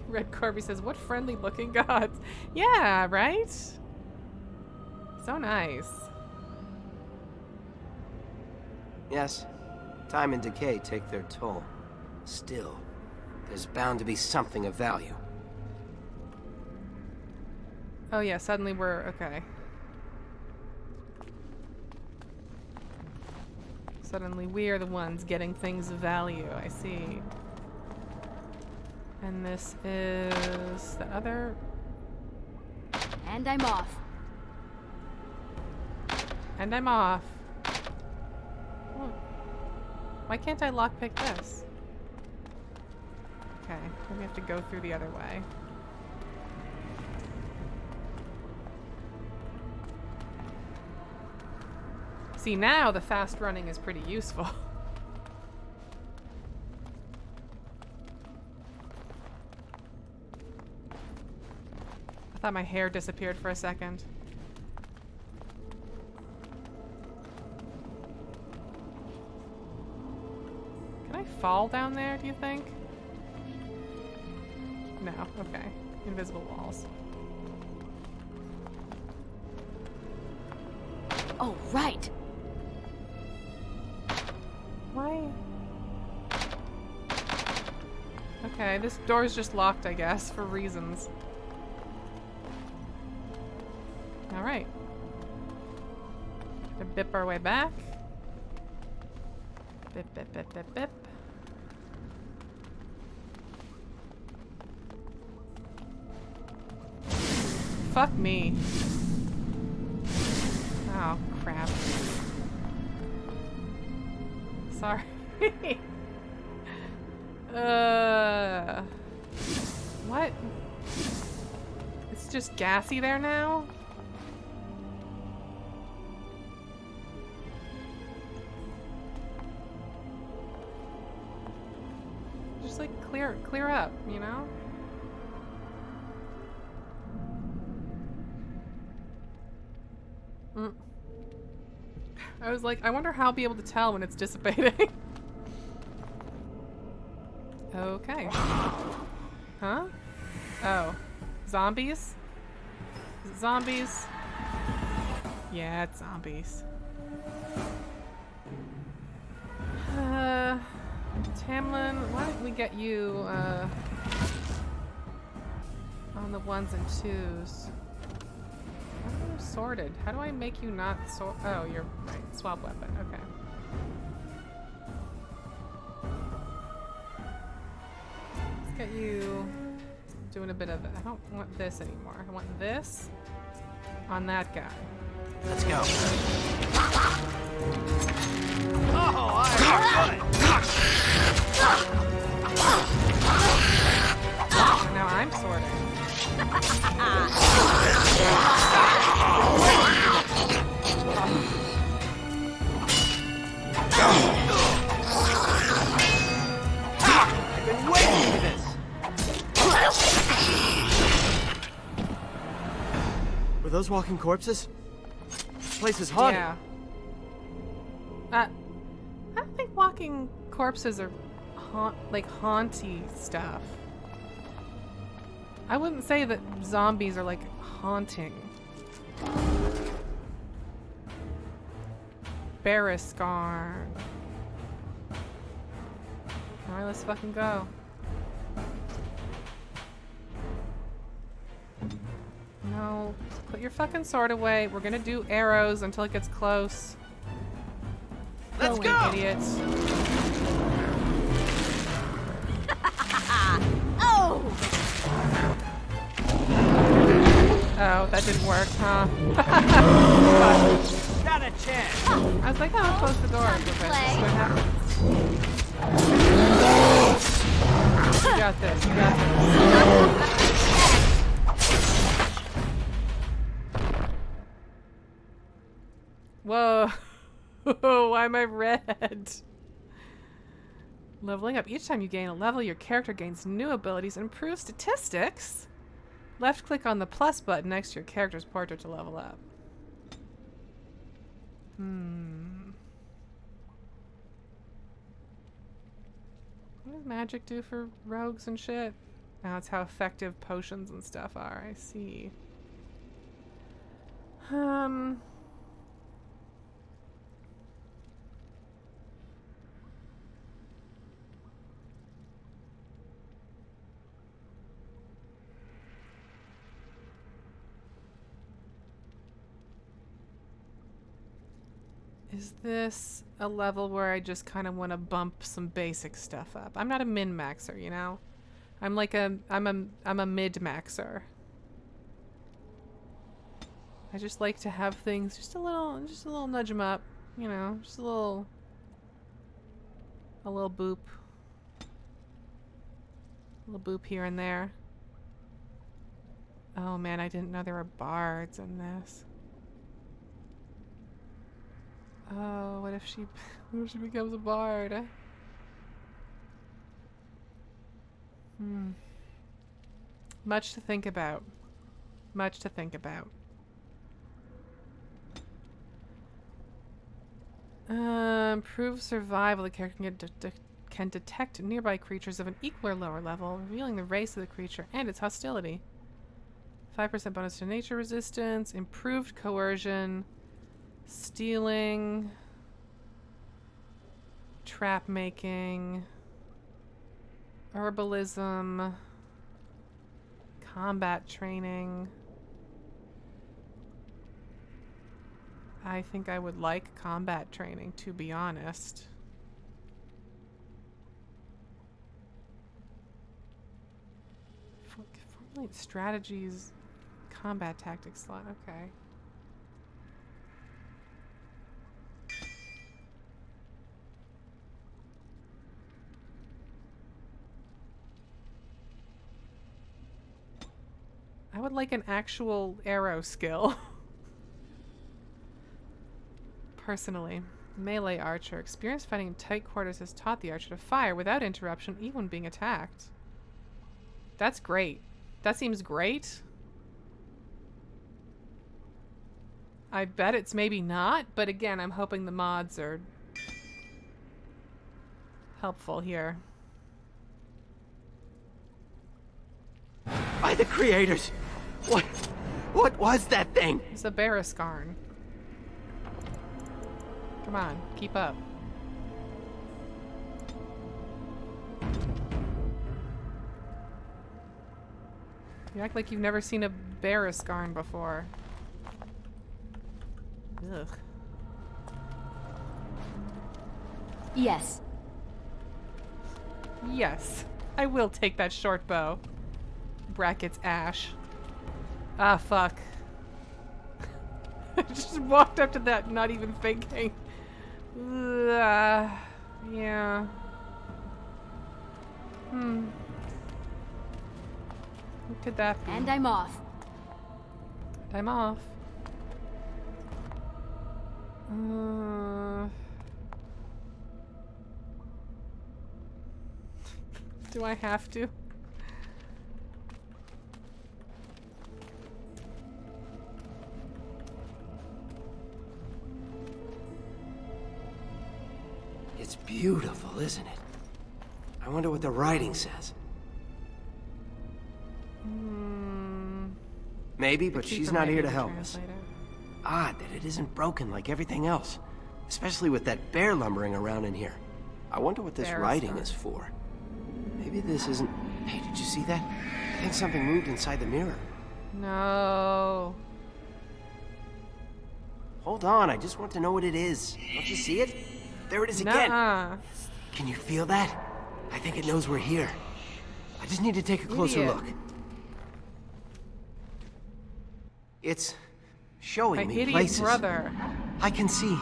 Red Corby says, what friendly looking gods. Yeah, right? So nice. Yes, time and decay take their toll. Still, there's bound to be something of value. Oh yeah, suddenly we're okay. Suddenly we're the ones getting things of value, I see. And this is the other. And I'm off. And I'm off. Oh. Why can't I lockpick this? Okay, maybe we have to go through the other way. See, now the fast running is pretty useful. I thought my hair disappeared for a second. Can I fall down there, do you think? No, okay. Invisible walls. Oh, right. Why? Okay, this door's just locked, I guess, for reasons. Alright. Gonna bip our way back. Bip, bip, bip, bip, bip. Fuck me. Oh, crap. Sorry. What? It's just gassy there now? Just like clear up, you know? I was like, I wonder how I'll be able to tell when it's dissipating. Okay. Huh? Oh. Zombies? Is it zombies? Yeah, it's zombies. Tamlin, why don't we get you, on the ones and twos? How are you sorted? How do I make you not sort? Oh, you're right. Swap weapon. Okay. Let's get you doing a bit of it. I don't want this anymore. I want this on that guy. Let's go. And now I'm sorting. I've been waiting for this. Were those walking corpses? This place is haunted. Yeah. I don't think walking corpses are haunty stuff. I wouldn't say that zombies are like haunting. Barriscarn. Alright, let's fucking go. No, put your fucking sword away. We're gonna do arrows until it gets close. Let's Go go! away, idiots. Oh! Oh, that didn't work, huh? Not a chance. I was like, oh, I'll close the door. Time to Okay, play. see what happens. You got this. You got this. Whoa. Why am I red? Leveling up. Each time you gain a level, your character gains new abilities and improves statistics. Left click on the plus button next to your character's portrait to level up. What does magic do for rogues and shit? Now it's how effective potions and stuff are. I see. Is this a level where I just kind of want to bump some basic stuff up? I'm not a min-maxer, you know? I'm like I'm a mid-maxer. I just like to have things just a little nudge them up, you know, just a little boop. A little boop here and there. Oh man, I didn't know there were bards in this. Oh, what if she becomes a bard? Much to think about. Much to think about. Improve survival. The character can detect nearby creatures of an equal or lower level, revealing the race of the creature and its hostility. 5% bonus to nature resistance. Improved coercion. Stealing, trap making, herbalism, combat training. I think I would like combat training, to be honest. Formulate strategies, combat tactics slot, okay. I would like an actual arrow skill. Personally. Melee archer. Experience fighting in tight quarters has taught the archer to fire without interruption, even when being attacked. That's great. That seems great. I bet it's maybe not, but again, I'm hoping the mods are helpful here. By the creators! What was that thing? It's a Baraskarn. Come on, keep up. You act like you've never seen a Baraskarn before. Ugh. Yes. Yes, I will take that short bow. Brackets Ash. Ah, fuck. I just walked up to that not even thinking. Yeah. What could that be? And I'm off. I'm off. Do I have to? It's beautiful, isn't it? I wonder what the writing says. Maybe, but she's not here to help us. Odd that it isn't broken like everything else. Especially with that bear lumbering around in here. I wonder what this writing is for. Maybe this isn't... Hey, did you see that? I think something moved inside the mirror. No. Hold on, I just want to know what it is. Don't you see it? There it is again. Nuh-uh. Can you feel that? I think it knows we're here. I just need to take a closer Idiot. look. It's showing My me idiot places. brother. I can see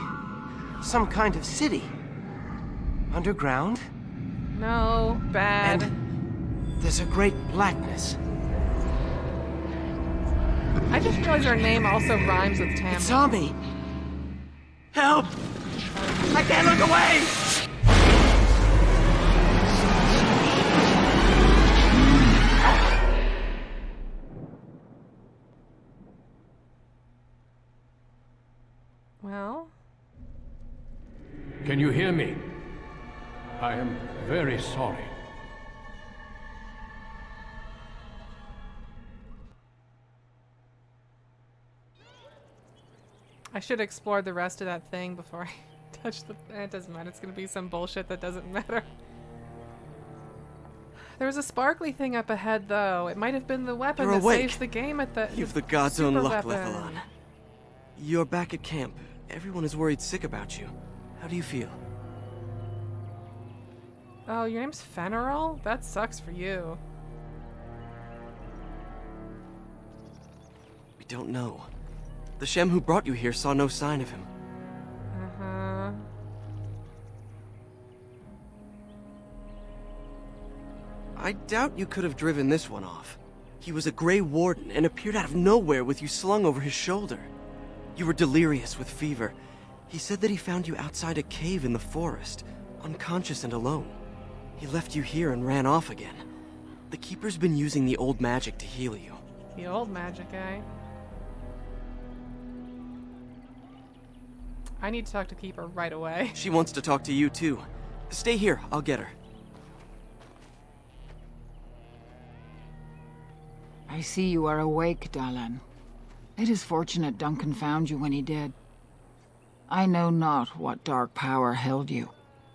some kind of city. Underground. No, bad. And there's a great blackness. I just realized our name also rhymes with Tam. It saw me. Help! I can't look away! Well, Can you hear me? I am very sorry. I should explore the rest of that thing before I touch the... It doesn't matter. It's going to be some bullshit that doesn't matter. There was a sparkly thing up ahead, though. It might have been the weapon You're that awake. saves the game at the... You've the god's own super luck, weapon. Lethalon. You're back at camp. Everyone is worried sick about you. How do you feel? Oh, your name's Fenrirol? That sucks for you. We don't know. The Shem who brought you here saw no sign of him. Uh-huh. I doubt you could have driven this one off. He was a Grey Warden and appeared out of nowhere with you slung over his shoulder. You were delirious with fever. He said that he found you outside a cave in the forest, unconscious and alone. He left you here and ran off again. The Keeper's been using the old magic to heal you. The old magic guy. I need to talk to Keeper right away. She wants to talk to you too. Stay here, I'll get her. I see you are awake, Dalan. It is fortunate Duncan found you when he did. I know not what dark power held you,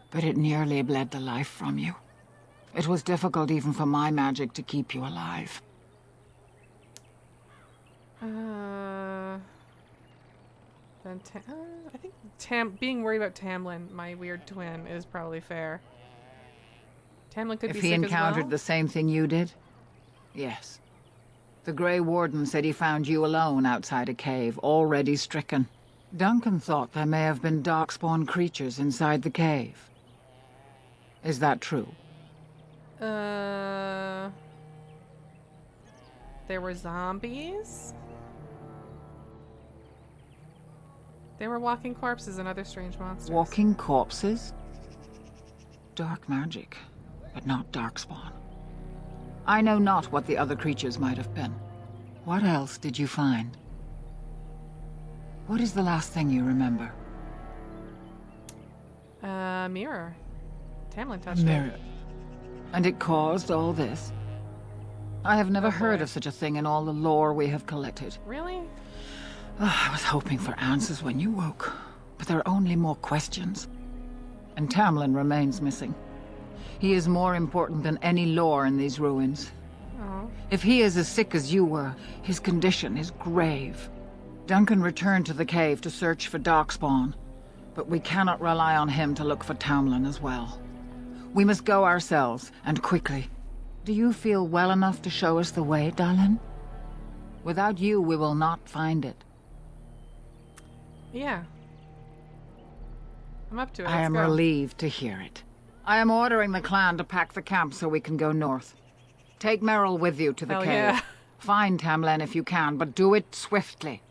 but it nearly bled the life from you. It was difficult even for my magic to keep you alive. Then I think being worried about Tamlin, my weird twin, is probably fair. Tamlin could If be he sick encountered as well. the same thing you did? Yes. The Grey Warden said he found you alone outside a cave, already stricken. Duncan thought there may have been darkspawn creatures inside the cave. Is that true? There were zombies? They were walking corpses and other strange monsters. Walking corpses? Dark magic, but not darkspawn. I know not what the other creatures might have been. What else did you find? What is the last thing you remember? Mirror. Tamlin touched Mirror. it. And it caused all this? I have never heard of such a thing in all the lore we have collected. Really? I was hoping for answers when you woke, but there are only more questions. And Tamlin remains missing. He is more important than any lore in these ruins. Oh. If he is as sick as you were, his condition is grave. Duncan returned to the cave to search for Darkspawn, but we cannot rely on him to look for Tamlin as well. We must go ourselves, and quickly. Do you feel well enough to show us the way, Dallin? Without you, we will not find it. Yeah. I'm up to it. I am relieved to hear it. I am ordering the clan to pack the camp so we can go north. Take Merrill with you to the Hell cave. yeah. Find Tamlin if you can, but do it swiftly.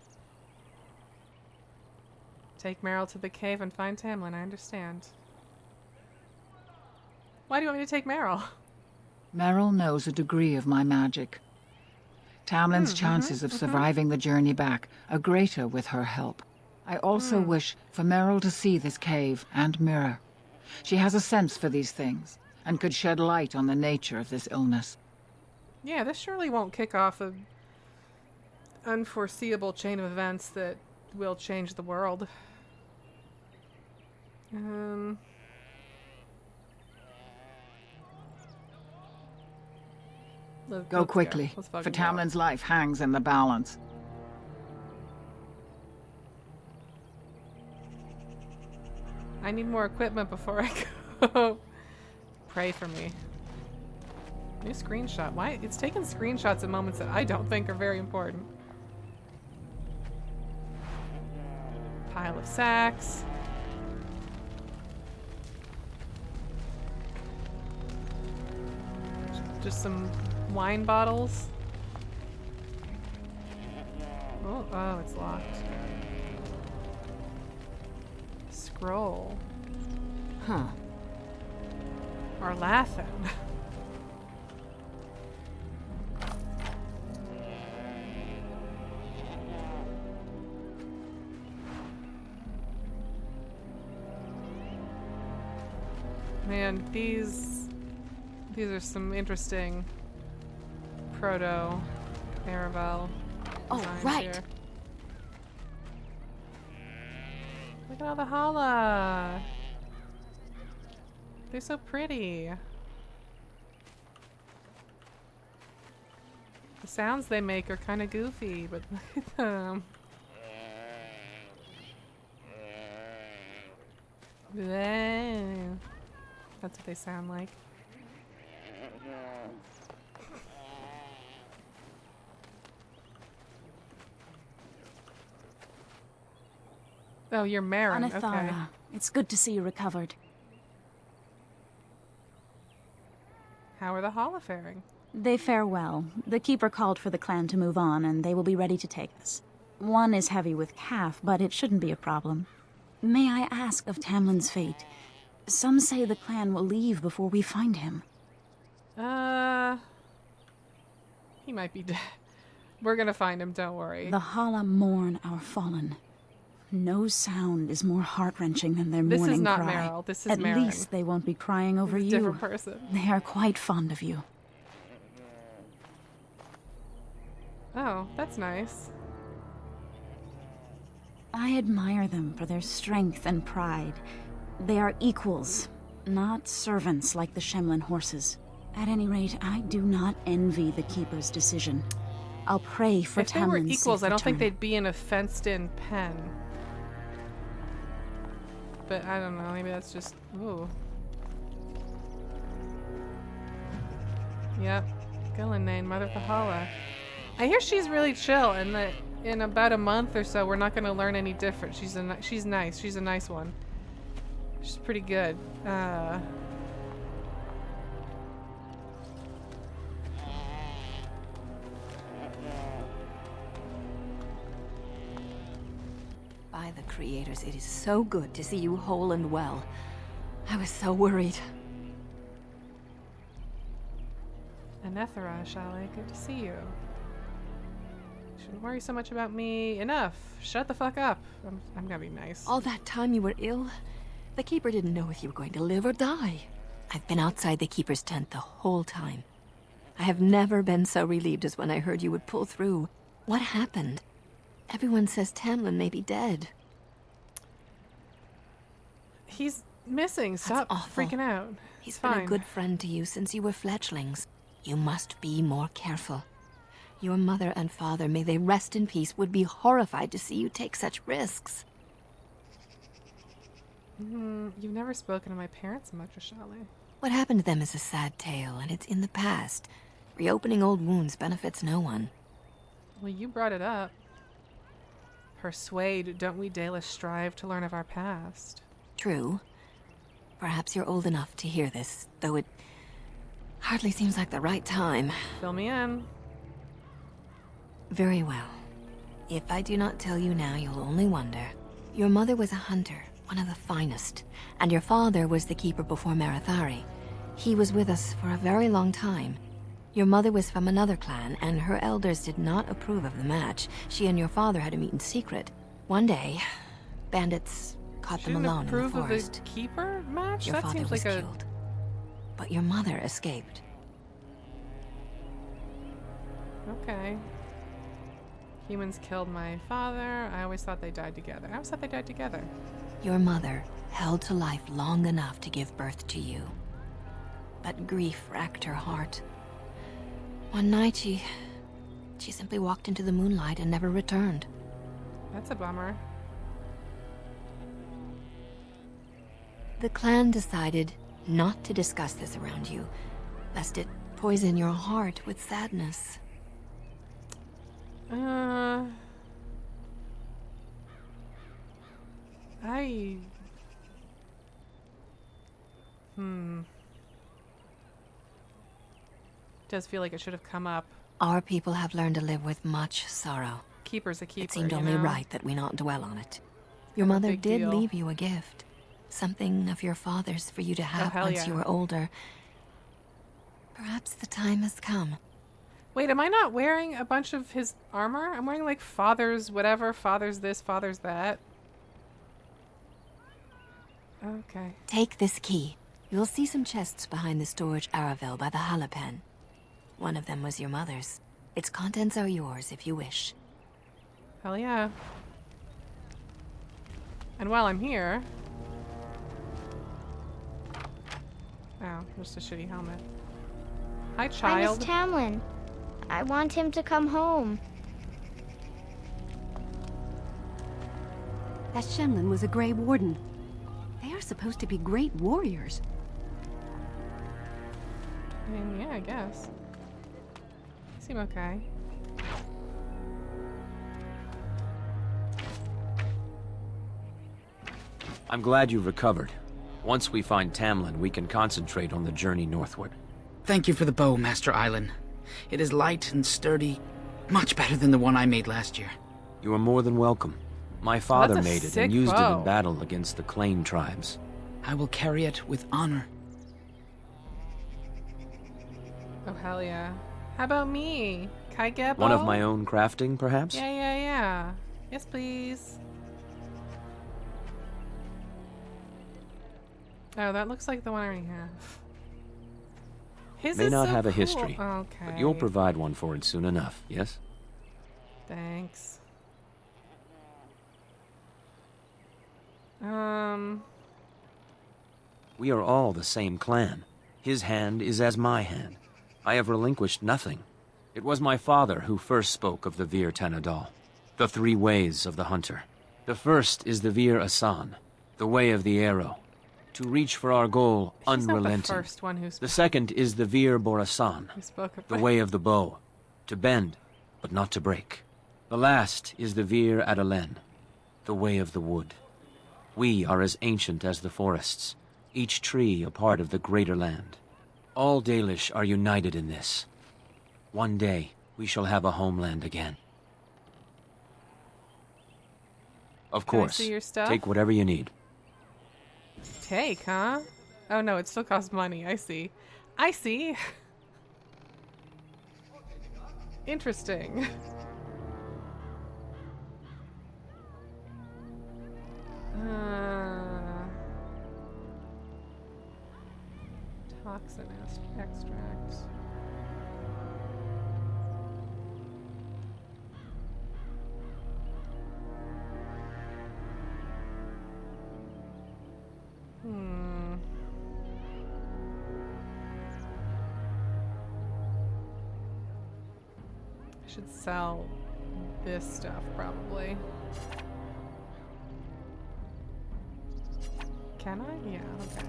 Take Meryl to the cave and find Tamlin, I understand. Why do you want me to take Meryl? Merrill knows a degree of my magic. Tamlin's chances of surviving the journey back are greater with her help. I also wish for Meryl to see this cave and mirror. She has a sense for these things, and could shed light on the nature of this illness. Yeah, this surely won't kick off a unforeseeable chain of events that will change the world. Go quickly, Let's for fucking go. Tamlin's life hangs in the balance. I need more equipment before I go. Pray for me. New screenshot. Why? It's taking screenshots at moments that I don't think are very important. Pile of sacks. Just some wine bottles. Oh, it's locked. Scroll. Huh. Arlathan. Man, these are some interesting proto Aravel designs right. here. Look at all the Hala. They're so pretty. The sounds they make are kind of goofy, but look at them. Bleh. That's what they sound like. Oh, you're Marin. Okay. Anathara, it's good to see you recovered. How are the Hala faring? They fare well. The Keeper called for the clan to move on, and they will be ready to take us. One is heavy with calf, but it shouldn't be a problem. May I ask of Tamlin's fate? Some say the clan will leave before we find him. He might be dead. We're gonna find him, don't worry. The Hala mourn our fallen. No sound is more heart-wrenching than their This mourning is not cry. Meryl. This is At Marin. least they won't be crying over He's a you. different person. They are quite fond of you. Oh, that's nice. I admire them for their strength and pride. They are equals, not servants like the Shemlin horses. At any rate, I do not envy the Keeper's decision. I'll pray for If they were Tamlin's equals, safe I don't think return. they'd be in a fenced-in pen. But I don't know. Maybe that's just. Ooh. Yep. Gillenane, Mother of the Hala. I hear she's really chill, and that in about a month or so, we're not going to learn any different. She's nice. She's a nice one. She's pretty good. By the creators, it is so good to see you whole and well. I was so worried. Anethera, Shale, good to see you. Shouldn't worry so much about me. Enough. Shut the fuck up. I'm gonna be nice. All that time you were ill, the Keeper didn't know if you were going to live or die. I've been outside the Keeper's tent the whole time. I have never been so relieved as when I heard you would pull through. What happened? Everyone says Tamlin may be dead. He's missing. Stop freaking out. He's It's been fine. a good friend to you since you were fledglings. You must be more careful. Your mother and father, may they rest in peace, would be horrified to see you take such risks. You've never spoken to my parents much, Shale. What happened to them is a sad tale, and it's in the past. Reopening old wounds benefits no one. Well, you brought it up. Persuade, don't we Dalish strive to learn of our past? True. Perhaps you're old enough to hear this, though it hardly seems like the right time. Fill me in. Very well. If I do not tell you now, you'll only wonder. Your mother was a hunter, one of the finest, and your father was the Keeper before Marethari. He was with us for a very long time. Your mother was from another clan, and her elders did not approve of the match. She and your father had to meet in secret. One day, bandits caught them Shouldn't alone in the approve of forest. the Keeper match? Your That father seems was like killed, but your mother escaped. Okay. Humans killed my father. I always thought they died together. I always thought they died together. Your mother held to life long enough to give birth to you. But grief racked her heart. One night she simply walked into the moonlight and never returned. That's a bummer. The clan decided not to discuss this around you, lest it poison your heart with sadness. Does feel like it should have come up. Our people have learned to live with much sorrow. Keeper's a keeper. It seemed you only know? right that we not dwell on it. Your Kinda mother big did deal. leave you a gift. Something of your father's for you to have hell once yeah. you were older. Perhaps the time has come. Wait, am I not wearing a bunch of his armor? I'm wearing like father's whatever, father's this, father's that. Okay. Take this key. You'll see some chests behind the storage Aravel by the Halapen. One of them was your mother's. Its contents are yours if you wish. Hell yeah. And while I'm here... Oh, just a shitty helmet. Hi, I miss child. Tamlin. I want him to come home. That Shemlin was a Grey Warden. They are supposed to be great warriors. I mean, yeah, I guess. Seem okay. I'm glad you've recovered. Once we find Tamlin, we can concentrate on the journey northward. Thank you for the bow, Master Island. It is light and sturdy, much better than the one I made last year. You are more than welcome. My father That's a made it sick and used it bow. in battle against the Claim tribes. I will carry it with honor. Oh, hell yeah. How about me? Can I get One of bow? my own crafting, perhaps? Yeah. Yes, please. Oh, that looks like the one I already have. His May is not so have a cool. history, Okay. but you'll provide one for it soon enough, yes? Thanks. We are all the same clan. His hand is as my hand. I have relinquished nothing. It was my father who first spoke of the Vir Tanadal, the three ways of the hunter. The first is the Vir Asan, the way of the arrow, to reach for our goal She's not the unrelenting. first one who The second is the Vir Borasan, spoke of the way of the bow, to bend, but not to break. The last is the Vir Adalen, the way of the wood. We are as ancient as the forests, each tree a part of the greater land. All Dalish are united in this. One day, we shall have a homeland again. Of Can I course. see your stuff? Take whatever you need. Take, huh? Oh no, it still costs money. I see. I see. Interesting. Toxin extract. I should sell this stuff probably. Can I? Yeah, okay.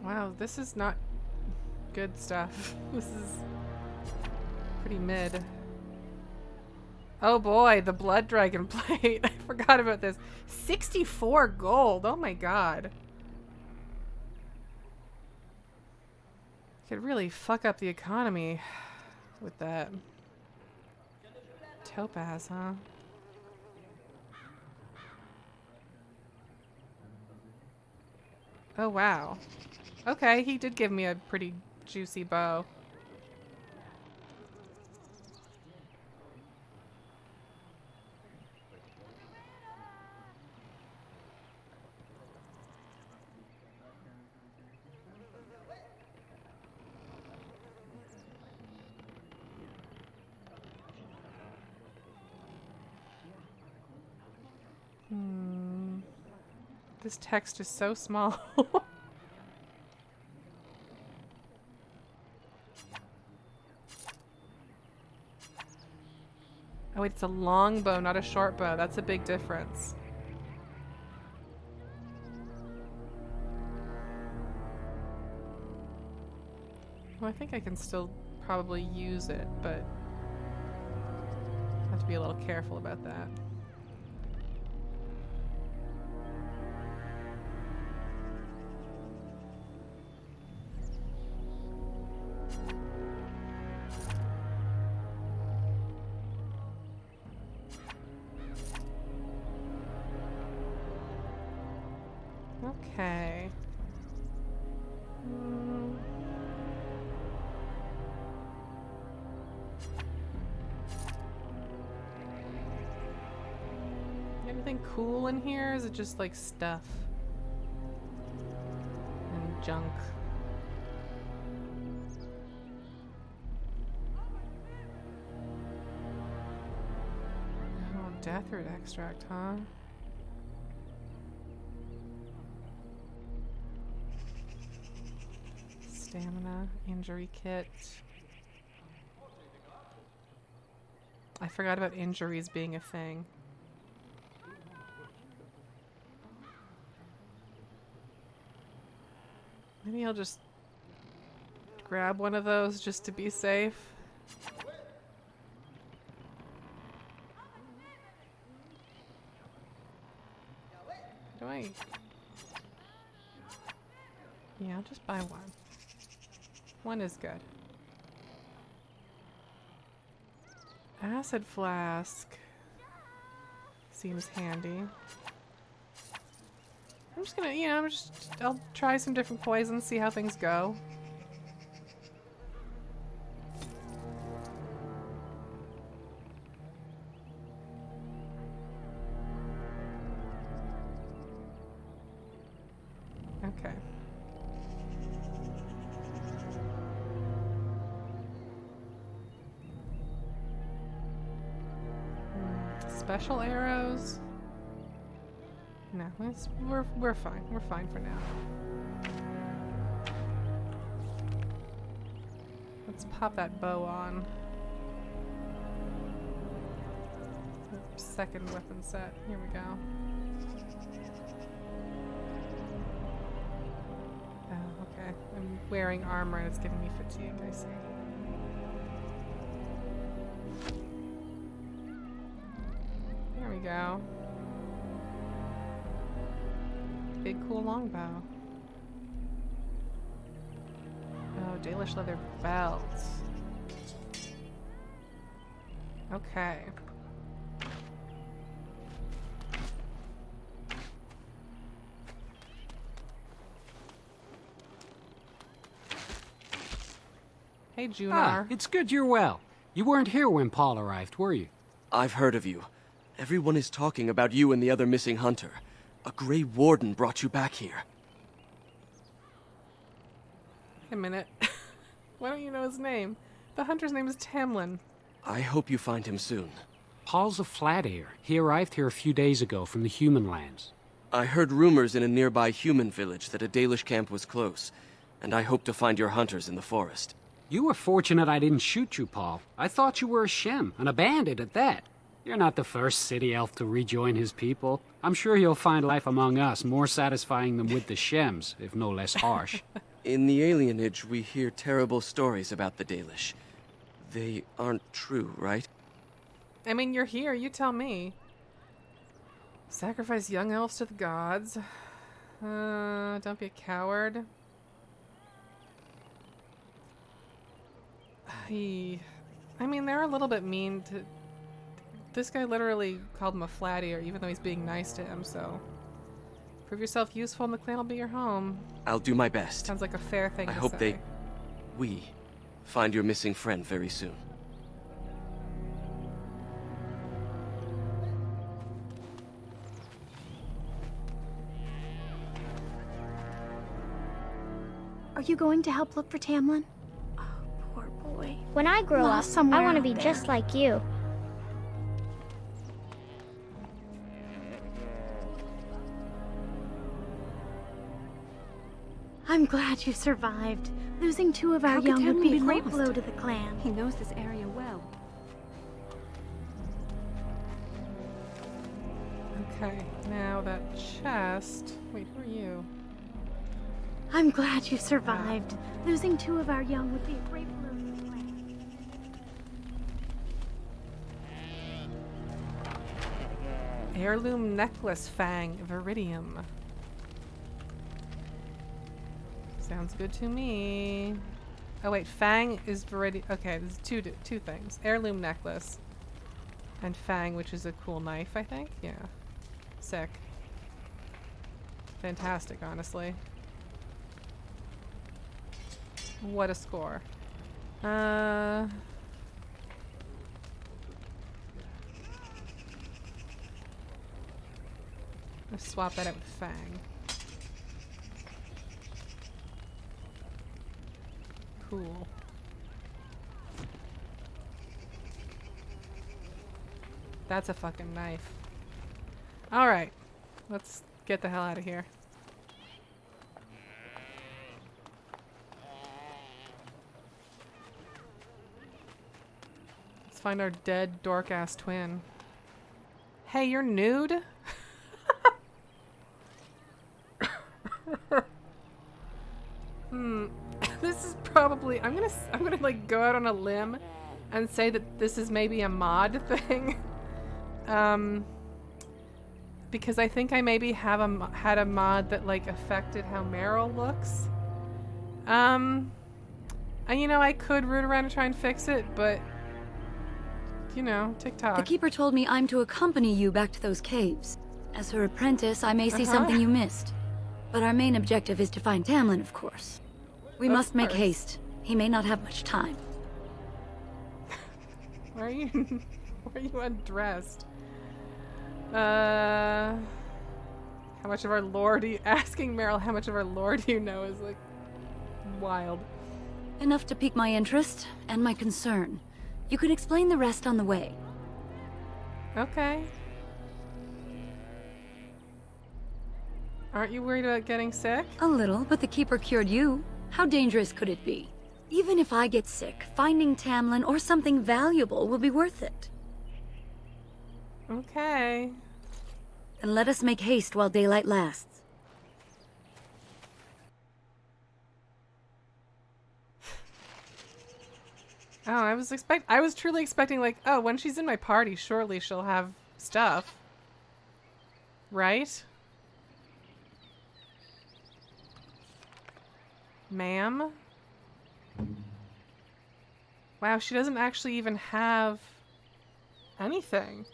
Wow, this is not good stuff. This is pretty mid. Oh boy, the blood dragon plate. I forgot about this. 64 gold. Oh my god. Could really fuck up the economy with that. Topaz, huh? Oh wow. Okay, he did give me a pretty juicy bow. This text is so small. Oh wait, it's a long bow, not a short bow. That's a big difference. Well, I think I can still probably use it, but I have to be a little careful about that. Okay. Anything cool in here? Is it just like stuff and junk? Oh, deathroot extract, huh? Stamina, injury kit. I forgot about injuries being a thing. Maybe I'll just grab one of those just to be safe. Do I? Yeah, I'll just buy one. One is good. Acid flask seems handy. I'm just gonna, you know, I'll try some different poisons, see how things go. Okay. Special arrows? No, we're fine. We're fine for now. Let's pop that bow on. Second weapon set. Here we go. Oh, okay. I'm wearing armor and it's giving me fatigue, I see. There we go. Big cool longbow. Oh, Dalish leather belts. Okay. Hey, Junar. It's good you're well. You weren't here when Paul arrived, were you? I've heard of you. Everyone is talking about you and the other missing hunter. A Grey Warden brought you back here. Wait a minute. Why don't you know his name? The hunter's name is Tamlin. I hope you find him soon. Paul's a Flat-Air. He arrived here a few days ago from the human lands. I heard rumors in a nearby human village that a Dalish camp was close, and I hope to find your hunters in the forest. You were fortunate I didn't shoot you, Paul. I thought you were a Shem, and a bandit at that. You're not the first city elf to rejoin his people. I'm sure you'll find life among us more satisfying than with the Shems, if no less harsh. In the alienage, we hear terrible stories about the Dalish. They aren't true, right? I mean, you're here. You tell me. Sacrifice young elves to the gods. Don't be a coward. I mean, they're a little bit mean to... This guy literally called him a flat-ear, even though he's being nice to him, so... Prove yourself useful and the clan will be your home. I'll do my best. Sounds like a fair thing to say. I hope we find your missing friend very soon. Are you going to help look for Tamlin? Oh, poor boy. When I grow up, Lost somewhere I want to out be there. just like you. I'm glad you survived. Losing 2 of our How could young would Tamlin be a be great lost? blow to the clan. He knows this area well. Okay, now that chest... Wait, who are you? I'm glad you survived. Losing 2 of our young would be a great blow to the clan. Heirloom necklace, Fang, Viridium. Sounds good to me. Oh wait, Fang is Viridium. Okay, there's two things. Heirloom necklace. And Fang, which is a cool knife, I think? Yeah. Sick. Fantastic, honestly. What a score. Let's swap that out with Fang. Cool. That's a fucking knife. Alright. Let's get the hell out of here. Let's find our dead dork-ass twin. Hey, you're nude? This is probably... I'm gonna like go out on a limb and say that this is maybe a mod thing. Because I think I maybe had a mod that like affected how Meryl looks. And you know, I could root around and try and fix it, but you know, TikTok. The Keeper told me I'm to accompany you back to those caves. As her apprentice, I may see something you missed. But our main objective is to find Tamlin, of course. We must make haste. He may not have much time. Why are you undressed? How much of our lore do you... Asking Meryl how much of our lore do you know is like wild. Enough to pique my interest and my concern. You can explain the rest on the way. Okay. Aren't you worried about getting sick? A little, but the Keeper cured you. How dangerous could it be? Even if I get sick, finding Tamlin or something valuable will be worth it. Okay. And let us make haste while daylight lasts. Oh, I was truly expecting like, oh, when she's in my party, surely she'll have stuff. Right? Ma'am? Wow, she doesn't actually even have anything.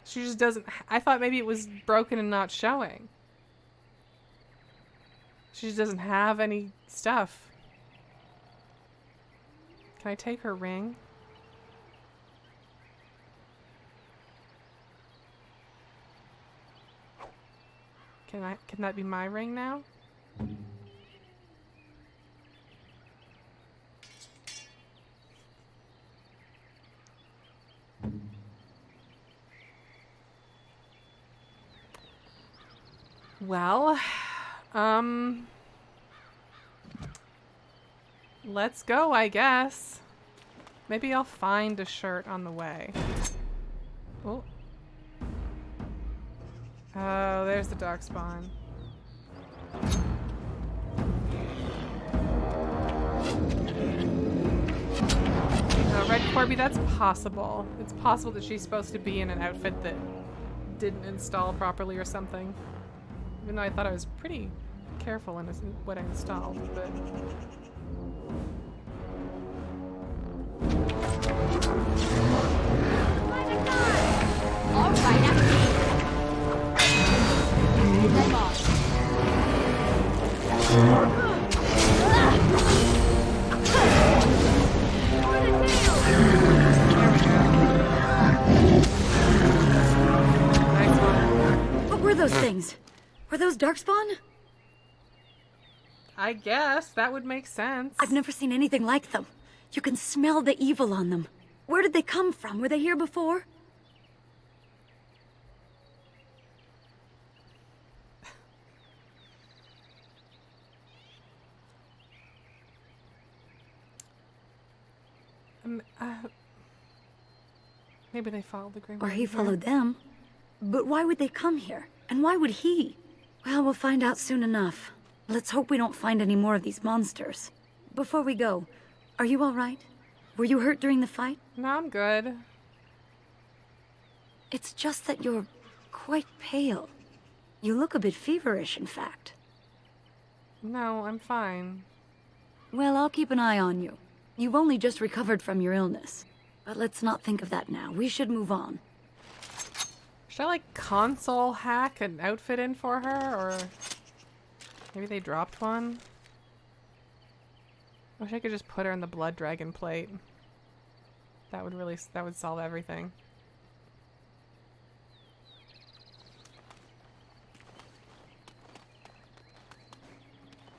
She just doesn't... I thought maybe it was broken and not showing. She just doesn't have any stuff. Can I take her ring? Can that be my ring now? Well, let's go, I guess. Maybe I'll find a shirt on the way. Oh. Oh, there's the darkspawn. Red Corby, that's possible. It's possible that she's supposed to be in an outfit that didn't install properly or something. Even though I thought I was pretty careful in what I installed, but... All right, after me. Then boss. What were those things? Were those darkspawn? I guess that would make sense. I've never seen anything like them. You can smell the evil on them. Where did they come from? Were they here before? Maybe they followed the Grey Or Warden he here. followed them. But why would they come here? And why would he? Well, we'll find out soon enough. Let's hope we don't find any more of these monsters. Before we go, are you all right? Were you hurt during the fight? No, I'm good. It's just that you're quite pale. You look a bit feverish, in fact. No, I'm fine. Well, I'll keep an eye on you. You've only just recovered from your illness. But let's not think of that now. We should move on. Should I, like, console hack an outfit in for her, or... Maybe they dropped one? Wish I could just put her in the Blood Dragon plate. That would solve everything.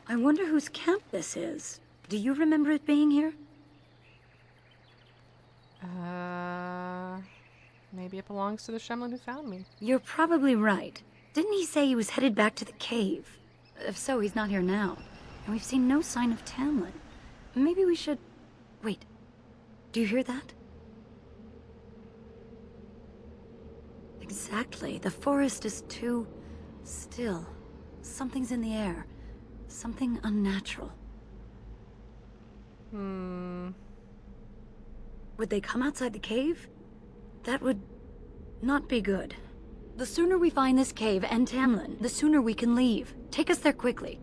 I wonder whose camp this is. Do you remember it being here? Maybe it belongs to the Shemlin who found me. You're probably right. Didn't he say he was headed back to the cave? If so, he's not here now. And we've seen no sign of Tamlin. Maybe we should... Wait. Do you hear that? Exactly. The forest is too... still. Something's in the air. Something unnatural. Would they come outside the cave? That would not be good. The sooner we find this cave and Tamlin, the sooner we can leave. Take us there quickly.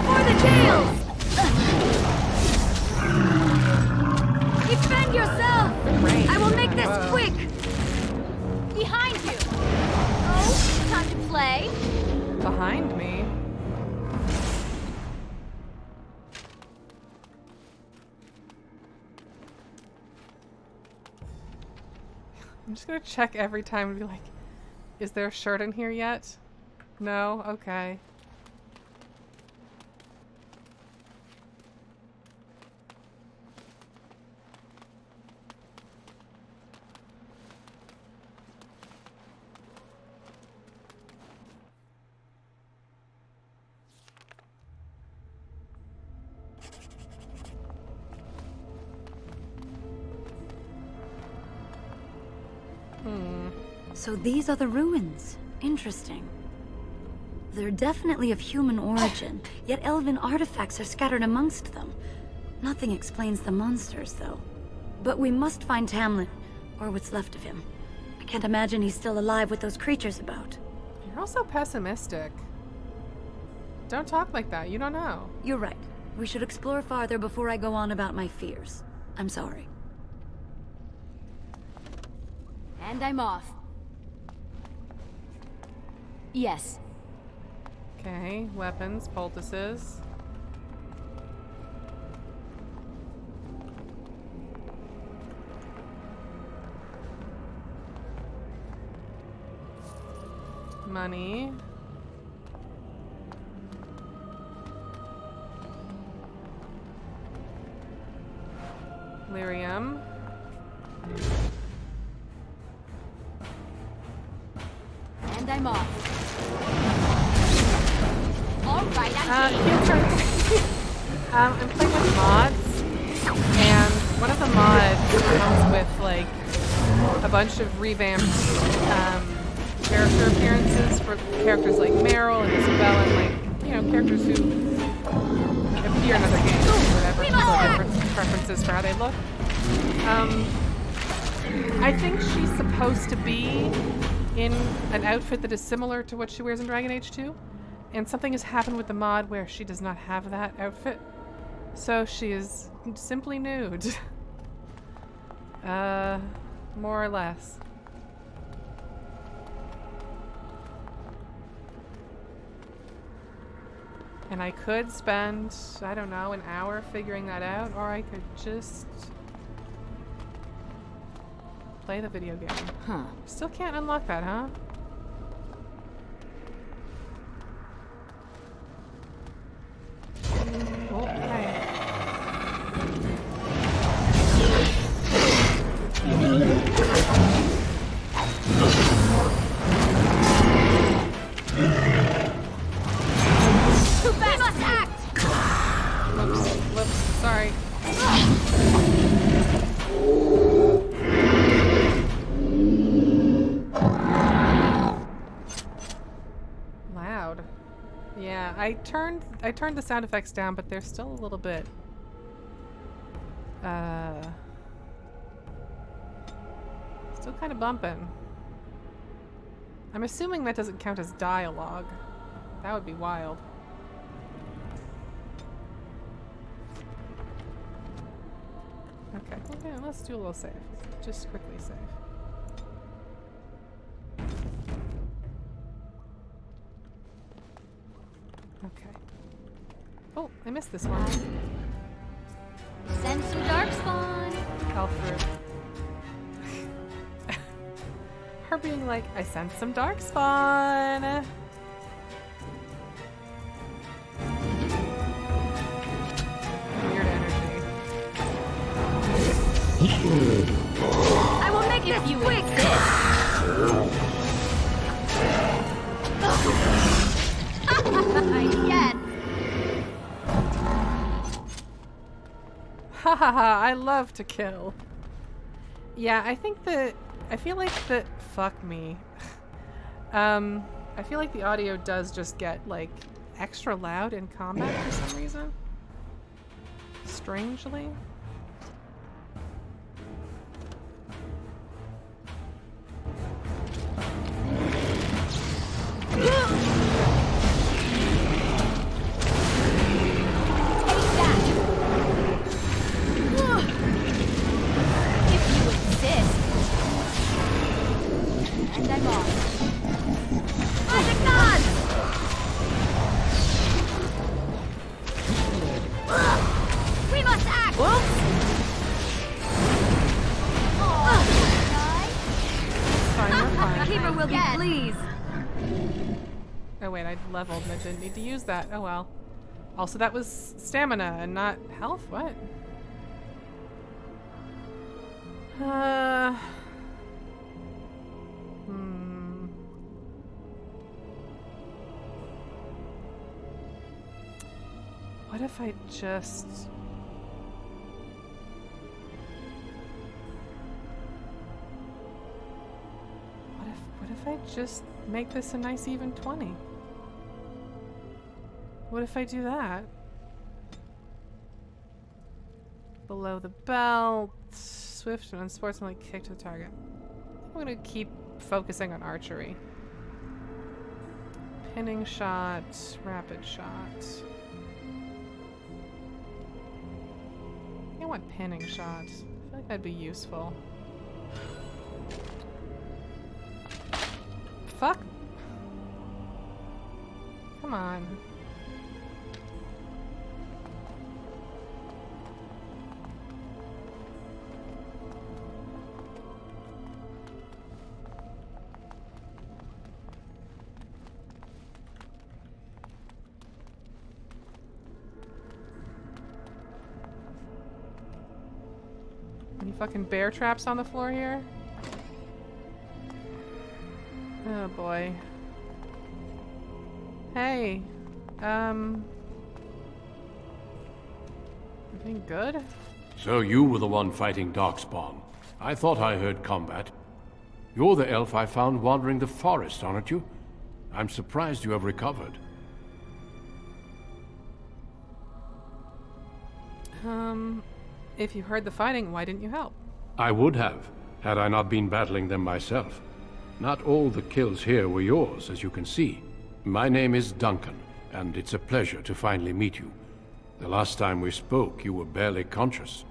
For the tails! Defend yourself! I will make this quick! Behind you! Oh, time to play? Behind me? I'm just gonna check every time and be like, is there a shirt in here yet? No? Okay. So these are the ruins. Interesting. They're definitely of human origin, yet elven artifacts are scattered amongst them. Nothing explains the monsters, though. But we must find Tamlin, or what's left of him. I can't imagine he's still alive with those creatures about. You're also pessimistic. Don't talk like that, you don't know. You're right. We should explore farther before I go on about my fears. I'm sorry. And I'm off. Yes. Okay, weapons, poultices. Money. Lyrium. And I'm off. All right, I'm I'm playing with mods, and one of the mods comes with like a bunch of revamped character appearances for characters like Meryl and Isabella, and like, you know, characters who appear in other games or whatever. People have different preferences for how they look. I think she's supposed to be in an outfit that is similar to what she wears in Dragon Age 2, and something has happened with the mod where she does not have that outfit, so she is simply nude. More or less. And I could spend, I don't know, an hour figuring that out, or I could just play the video game. Huh. Still can't unlock that, huh? Okay. too fast. We must act. Whoops, sorry. Loud. Yeah, I turned the sound effects down, but they're still a little bit still kind of bumping. I'm assuming that doesn't count as dialogue. That would be wild. Okay, let's do a little save. Just quickly save. Okay. Oh, I missed this one. Send some darkspawn. Elf fruit. Her being like, I sent some darkspawn. Weird energy. I will make this quick. Yes. Hahaha, I love to kill. Yeah, I feel like that, fuck me. I feel like the audio does just get, like, extra loud in combat for some reason. Strangely. And I'm off. Magic God! We must act! Whoops! Fine, we're fine. Keeper will be pleased. Oh wait, I leveled and I didn't need to use that. Oh well. Also, that was stamina and not health? What? What if I just... I just make this a nice even 20? What if I do that? Below the belt, swift and unsportsmanlike kick to the target. I'm gonna keep focusing on archery. Pinning shot, rapid shot. I want pinning shot. I feel like that'd be useful. Fuck. Come on. Any fucking bear traps on the floor here? Oh boy. Hey. Everything good? So you were the one fighting Darkspawn. I thought I heard combat. You're the elf I found wandering the forest, aren't you? I'm surprised you have recovered. If you heard the fighting, why didn't you help? I would have, had I not been battling them myself. Not all the kills here were yours, as you can see. My name is Duncan, and it's a pleasure to finally meet you. The last time we spoke, you were barely conscious.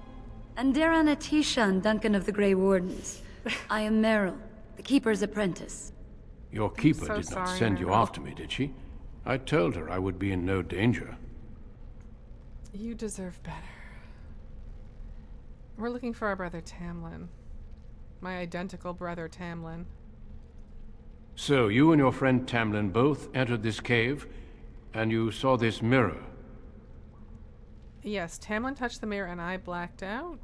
Andaran Atishan, Duncan of the Grey Wardens. I am Meryl, the Keeper's apprentice. Your keeper did not send you after me, did she? I told her I would be in no danger. You deserve better. We're looking for our brother Tamlin. My identical brother Tamlin. So, you and your friend Tamlin both entered this cave, and you saw this mirror. Yes, Tamlin touched the mirror and I blacked out.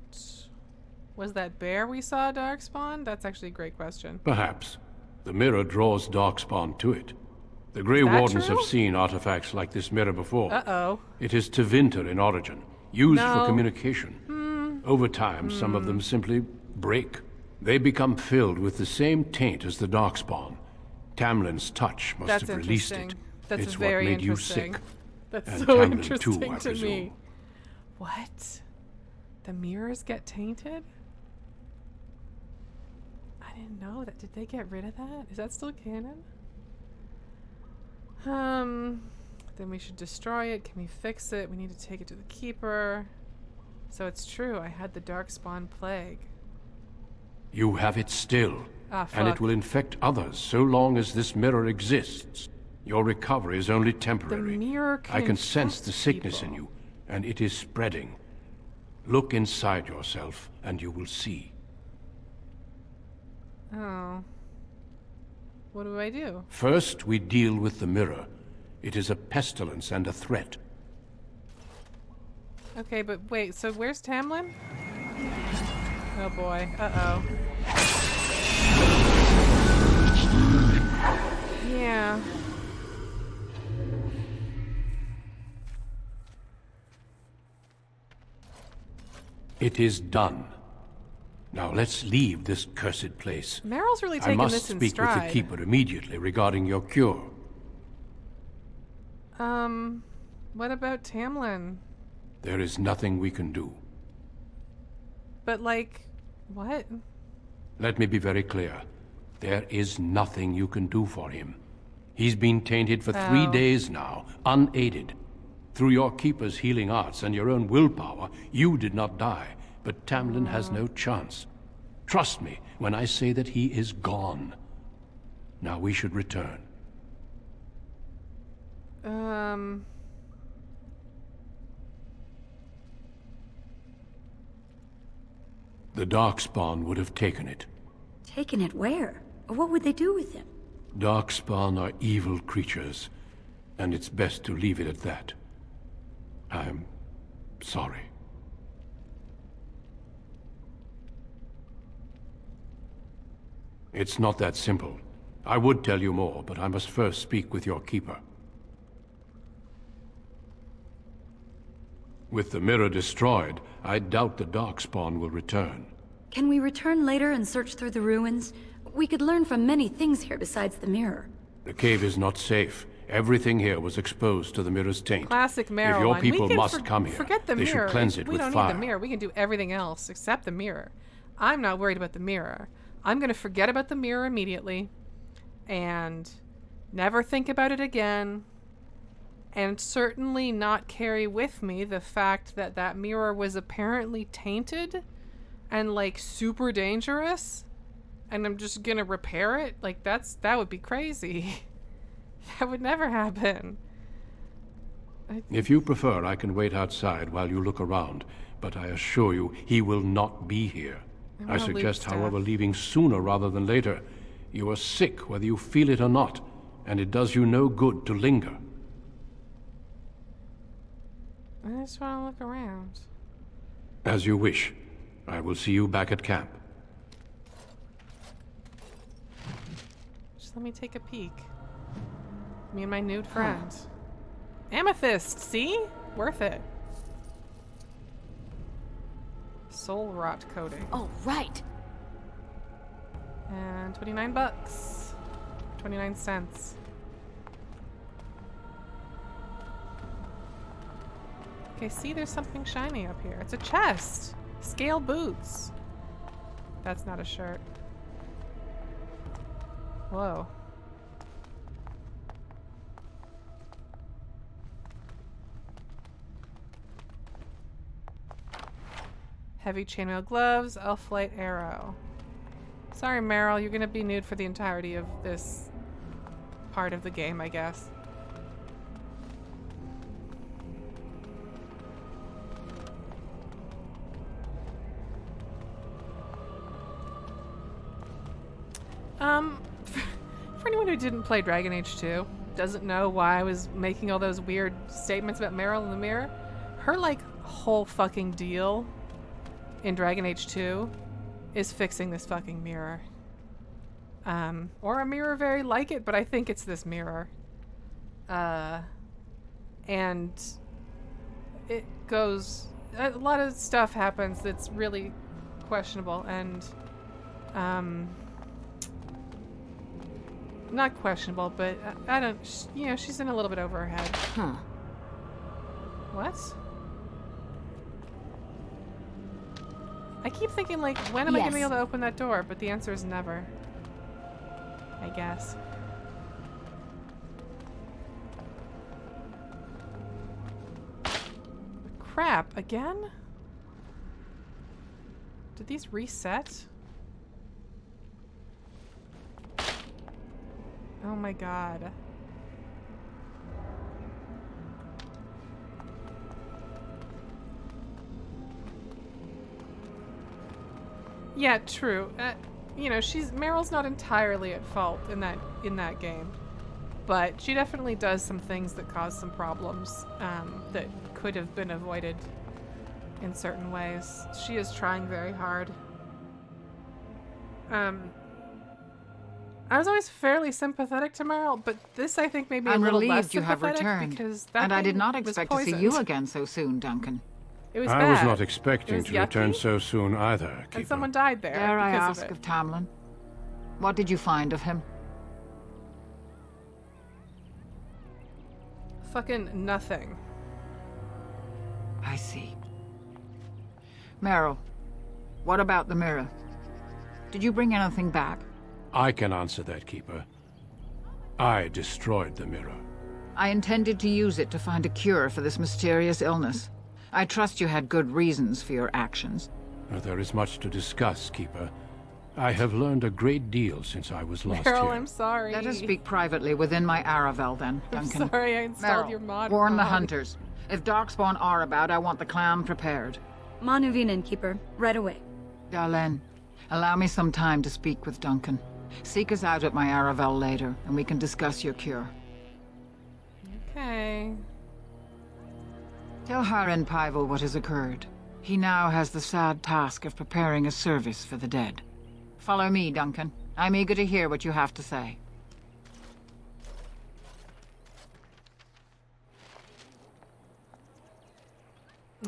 Was that bear we saw Darkspawn? That's actually a great question. Perhaps. The mirror draws Darkspawn to it. The Grey Wardens have seen artifacts like this mirror before. Uh-oh. It is Tevinter in origin, used for communication. Over time, some of them simply break. They become filled with the same taint as the Darkspawn. Tamlin's touch must have released it. That's it's very what made you interesting. sick. That's and so Tamlin interesting too, I to presume. me. What? The mirrors get tainted? I didn't know that. Did they get rid of that? Is that still canon? Then we should destroy it. Can we fix it? We need to take it to the Keeper. So it's true, I had the Darkspawn plague. You have it still. Ah, and it fuck. will infect others so long as this mirror exists. Your recovery is only temporary. The mirror I can infect sense the sickness people. in you, and it is spreading. Look inside yourself, and you will see. Oh. What do I do? First, we deal with the mirror. It is a pestilence and a threat. Okay, but wait, so where's Tamlin? Oh boy, uh-oh. Yeah. It is done. Now let's leave this cursed place. Meryl's really I taking must this in speak with the stride. Keeper immediately regarding your cure. What about Tamlin? There is nothing we can do. But like, what? Let me be very clear. There is nothing you can do for him. He's been tainted for 3 days now, unaided. Through your Keeper's healing arts and your own willpower, you did not die, but Tamlin has no chance. Trust me when I say that he is gone. Now we should return. The Darkspawn would have taken it. Taken it where? What would they do with him? Darkspawn are evil creatures, and it's best to leave it at that. I'm sorry. It's not that simple. I would tell you more, but I must first speak with your Keeper. With the mirror destroyed, I doubt the Darkspawn will return. Can we return later and search through the ruins? We could learn from many things here besides the mirror. The cave is not safe. Everything here was exposed to the mirror's taint. Classic Meryl If your line. people We can must come here, forget the they mirror. should cleanse it we with don't fire. need the mirror. We can do everything else except the mirror. I'm not worried about the mirror. I'm going to forget about the mirror immediately and never think about it again, and certainly not carry with me the fact that that mirror was apparently tainted and like super dangerous, and I'm just going to repair it. Like that would be crazy. That would never happen. If you prefer, I can wait outside while you look around, but I assure you, he will not be here. I suggest, however, leaving sooner rather than later. You are sick whether you feel it or not, and it does you no good to linger. I just want to look around. As you wish. I will see you back at camp. Just let me take a peek. Me and my nude friend. Amethyst, see? Worth it. Soul rot coating. Oh, right. And 29 bucks. 29 cents. Okay, see, there's something shiny up here. It's a chest. Scale boots. That's not a shirt. Whoa. Heavy chainmail gloves, elf light arrow. Sorry, Meryl, you're gonna be nude for the entirety of this part of the game, I guess. For anyone who didn't play Dragon Age 2, doesn't know why I was making all those weird statements about Meryl in the mirror, her, like, whole fucking deal in Dragon Age 2 is fixing this fucking mirror. Or a mirror very like it, but I think it's this mirror. And it goes... A lot of stuff happens that's really questionable, and... not questionable, but I don't... You know, she's in a little bit over her head. Huh. What? I keep thinking, like, when am I going to be able to open that door? But the answer is never. I guess. Crap, again? Did these reset? Oh my god. Yeah, true. You know, Meryl's not entirely at fault in that game, but she definitely does some things that cause some problems that could have been avoided in certain ways. She is trying very hard. I was always fairly sympathetic to Meryl, but this I think made me a little less relieved you have sympathetic returned, because that and I did thing not was expect to see poisoned. you again so soon, Duncan. It was I bad. was not expecting was to return yucky. so soon either, Keeper. And someone died there. Dare I because ask of of it. Tamlin? What did you find of him? Fucking nothing. I see. Meryl, what about the mirror? Did you bring anything back? I can answer that, Keeper. I destroyed the mirror. I intended to use it to find a cure for this mysterious illness. I trust you had good reasons for your actions. There is much to discuss, Keeper. I have learned a great deal since I was lost Meryl, here. I'm sorry. Let us speak privately within my Aravel, then, Duncan. I'm sorry I installed Meryl, your mod warn the wrong. hunters. If Darkspawn are about, I want the clan prepared. Manuvinen, Keeper. Right away. Darlene, allow me some time to speak with Duncan. Seek us out at my Aravel later, and we can discuss your cure. Okay. Tell Haren Pyvel what has occurred. He now has the sad task of preparing a service for the dead. Follow me, Duncan. I'm eager to hear what you have to say.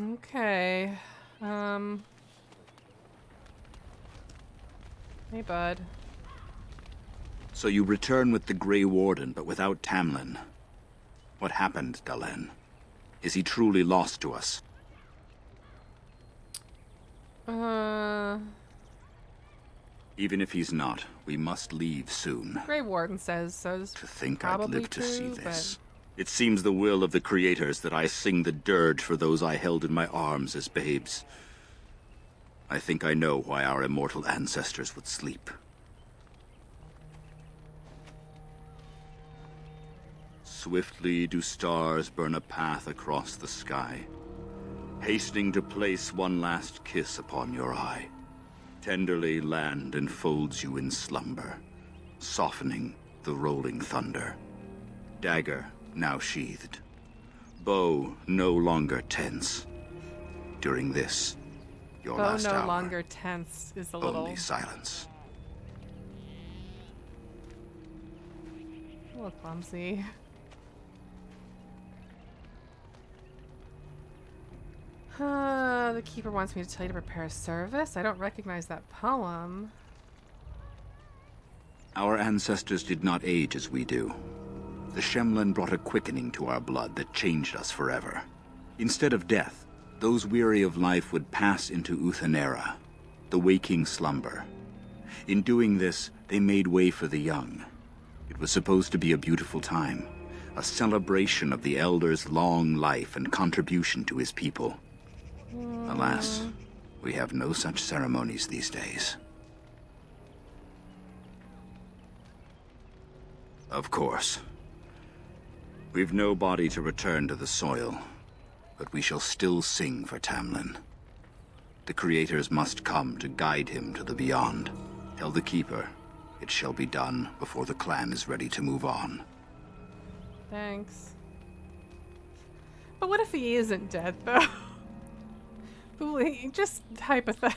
Okay. Hey, bud. So you return with the Grey Warden, but without Tamlin. What happened, Dalen? Is he truly lost to us? Even if he's not, we must leave soon. Grey Warden says so. To think I'd Probably live to true, see this. but- It seems the will of the creators that I sing the dirge for those I held in my arms as babes. I think I know why our immortal ancestors would sleep. Swiftly do stars burn a path across the sky, hastening to place one last kiss upon your eye. Tenderly land enfolds you in slumber, softening the rolling thunder. Dagger now sheathed, bow no longer tense. During this, your Bow last no hour, longer tense is a little... only silence. A little clumsy. The Keeper wants me to tell you to prepare a service. I don't recognize that poem. Our ancestors did not age as we do. The Shemlen brought a quickening to our blood that changed us forever. Instead of death, those weary of life would pass into Uthanera, the waking slumber. In doing this, they made way for the young. It was supposed to be a beautiful time, a celebration of the Elder's long life and contribution to his people. Alas, we have no such ceremonies these days. Of course. We've no body to return to the soil, but we shall still sing for Tamlin. The creators must come to guide him to the beyond. Tell the Keeper, it shall be done before the clan is ready to move on. Thanks. But what if he isn't dead, though? Just hypothetically.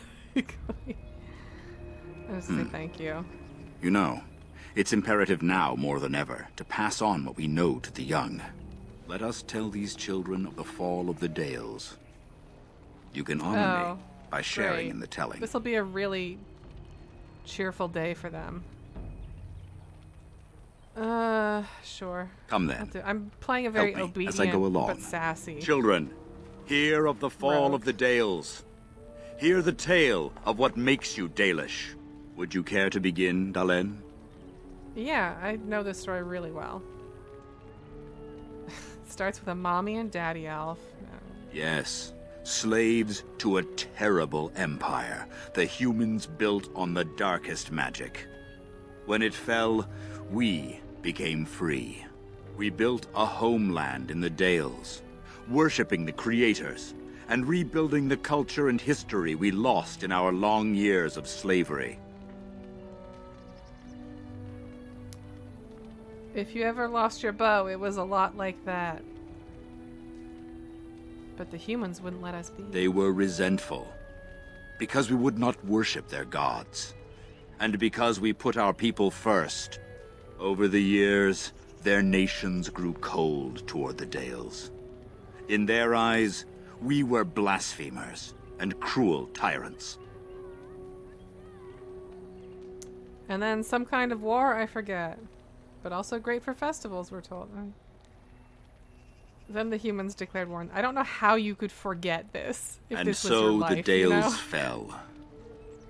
I just say thank you. You know, it's imperative now more than ever to pass on what we know to the young. Let us tell these children of the fall of the Dales. You can honor me by sharing in the telling. This will be a really cheerful day for them. Sure. Come then. I'm playing a very Help me obedient as I go along. but sassy. Children, hear of the fall Rogue. of the Dales. Hear the tale of what makes you Dalish. Would you care to begin, Dalen? Yeah, I know this story really well. It starts with a mommy and daddy elf. Yes. Slaves to a terrible empire the humans built on the darkest magic. When it fell, we became free. We built a homeland in the Dales, worshipping the creators, and rebuilding the culture and history we lost in our long years of slavery. If you ever lost your bow, it was a lot like that. But the humans wouldn't let us be. They were resentful, because we would not worship their gods, and because we put our people first. Over the years, their nations grew cold toward the Dales. In their eyes, we were blasphemers and cruel tyrants. And then some kind of war, I forget. But also great for festivals, we're told. Then the humans declared war. I don't know how you could forget this. If And this was your so life, the Dales you know? fell.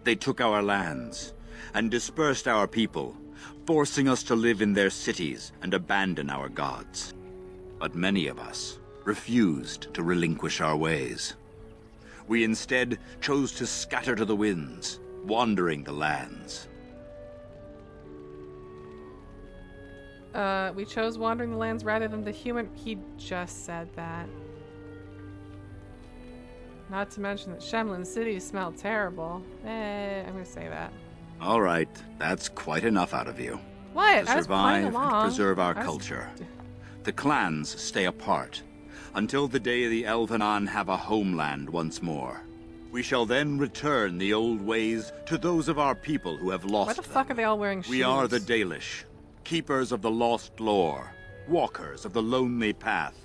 They took our lands and dispersed our people, forcing us to live in their cities and abandon our gods. But many of us refused to relinquish our ways. We instead chose to scatter to the winds, wandering the lands. We chose wandering the lands rather than the human. He just said that. Not to mention that Shemlen City smelled terrible. I'm gonna say that. All right, that's quite enough out of you. What? To I was playing survive along. and preserve our I was- culture. The clans stay apart until the day the Elvenan have a homeland once more. We shall then return the old ways to those of our people who have lost Why the fuck are they all wearing shoes? We are the Dalish, keepers of the lost lore, walkers of the lonely path.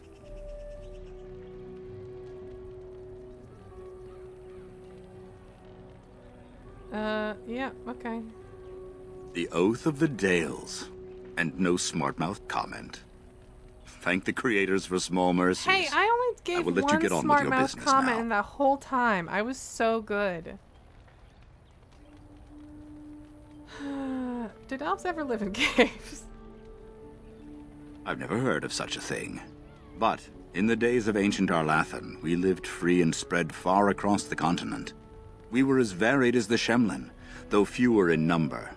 Yeah, okay. The Oath of the Dales. And no smart-mouthed comment. Thank the creators for small mercies. Hey, I only gave will let you one get on with smart your mouse business comment now. in the whole time. I was so good. Did elves ever live in caves? I've never heard of such a thing. But in the days of ancient Arlathan, we lived free and spread far across the continent. We were as varied as the Shemlin, though fewer in number.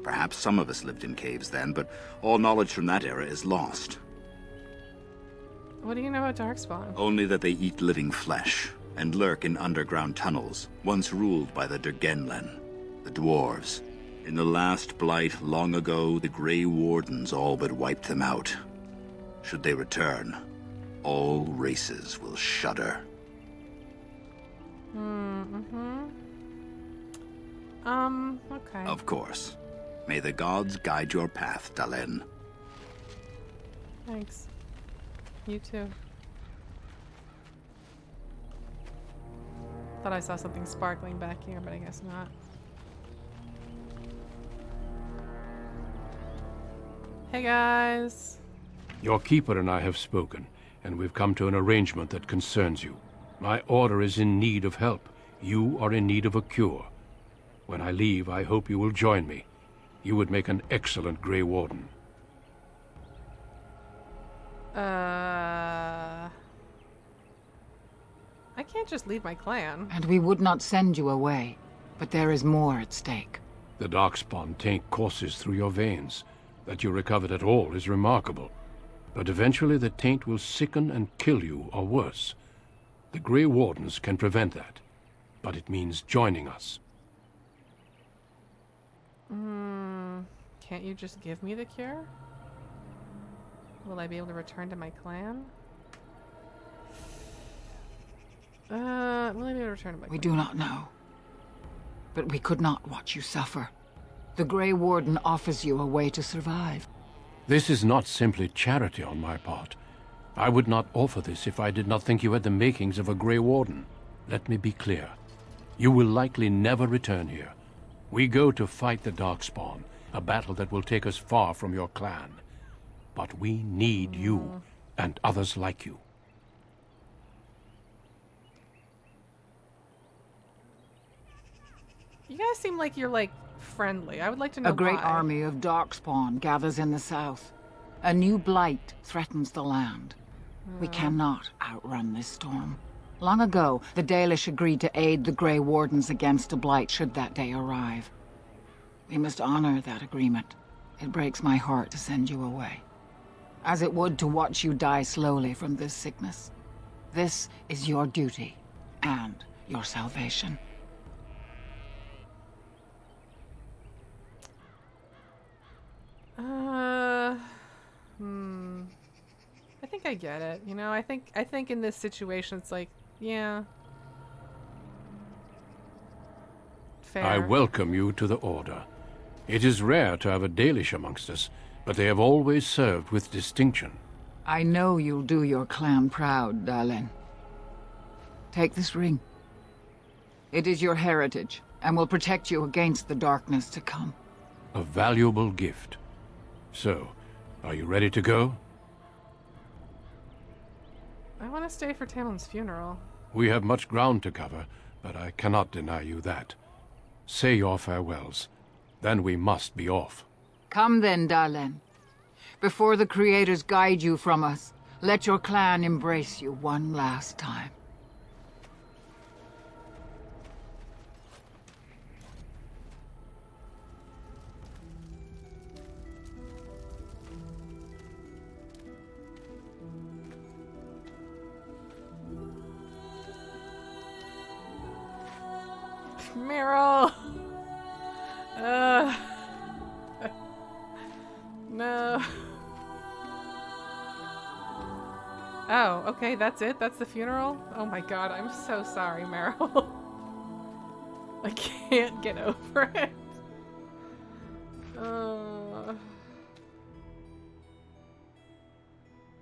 Perhaps some of us lived in caves then, but all knowledge from that era is lost. What do you know about Darkspawn? Only that they eat living flesh, and lurk in underground tunnels, once ruled by the Dergenlen, the dwarves. In the last blight long ago, the Grey Wardens all but wiped them out. Should they return, all races will shudder. Okay. Of course. May the gods guide your path, Dalen. Thanks. You too. Thought I saw something sparkling back here, but I guess not. Hey guys. Your keeper and I have spoken, and we've come to an arrangement that concerns you. My order is in need of help. You are in need of a cure. When I leave, I hope you will join me. You would make an excellent Grey Warden. I can't just leave my clan. And we would not send you away, but there is more at stake. The Darkspawn taint courses through your veins. That you recovered at all is remarkable. But eventually the taint will sicken and kill you, or worse. The Grey Wardens can prevent that, but it means joining us. Can't you just give me the cure? Will I be able to return to my clan? Will I be able to return to my clan? We do not know. But we could not watch you suffer. The Grey Warden offers you a way to survive. This is not simply charity on my part. I would not offer this if I did not think you had the makings of a Grey Warden. Let me be clear. You will likely never return here. We go to fight the Darkspawn, a battle that will take us far from your clan. But we need you, and others like you. You guys seem like you're, like, friendly. I would like to know A great why. army of Darkspawn gathers in the south. A new blight threatens the land. We cannot outrun this storm. Long ago, the Dalish agreed to aid the Grey Wardens against a blight should that day arrive. We must honor that agreement. It breaks my heart to send you away, as it would to watch you die slowly from this sickness. This is your duty and your salvation. I think I get it. You know, I think in this situation it's like, yeah. Fair. I welcome you to the Order. It is rare to have a Dalish amongst us, but they have always served with distinction. I know you'll do your clan proud, Dalen. Take this ring. It is your heritage, and will protect you against the darkness to come. A valuable gift. So, are you ready to go? I want to stay for Tamlin's funeral. We have much ground to cover, but I cannot deny you that. Say your farewells. Then we must be off. Come then, Dalen. Before the creators guide you from us, let your clan embrace you one last time. Meryl! No. Oh, okay, that's it? That's the funeral? Oh my god, I'm so sorry, Meryl. I can't get over it.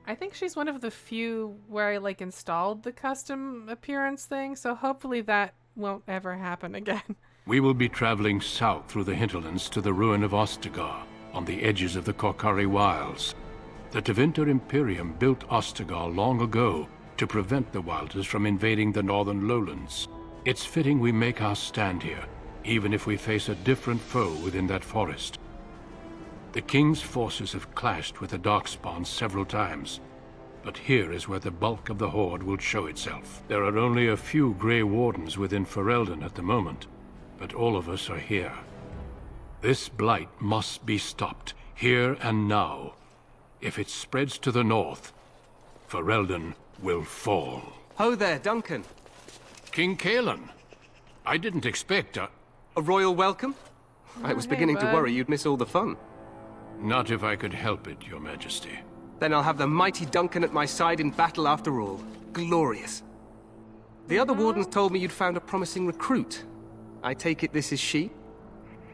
I think she's one of the few where I, like, installed the custom appearance thing, so hopefully that won't ever happen again. We will be traveling south through the hinterlands to the ruin of Ostagar, on the edges of the Korcari Wilds. The Tevinter Imperium built Ostagar long ago to prevent the Wilders from invading the northern lowlands. It's fitting we make our stand here, even if we face a different foe within that forest. The King's forces have clashed with the Darkspawn several times, but here is where the bulk of the Horde will show itself. There are only a few Grey Wardens within Ferelden at the moment, but all of us are here. This blight must be stopped, here and now. If it spreads to the north, Ferelden will fall. Ho there, Duncan. King Cailan. I didn't expect a royal welcome? I was beginning to worry you'd miss all the fun. Not if I could help it, Your Majesty. Then I'll have the mighty Duncan at my side in battle after all. Glorious. The other wardens told me you'd found a promising recruit. I take it this is she?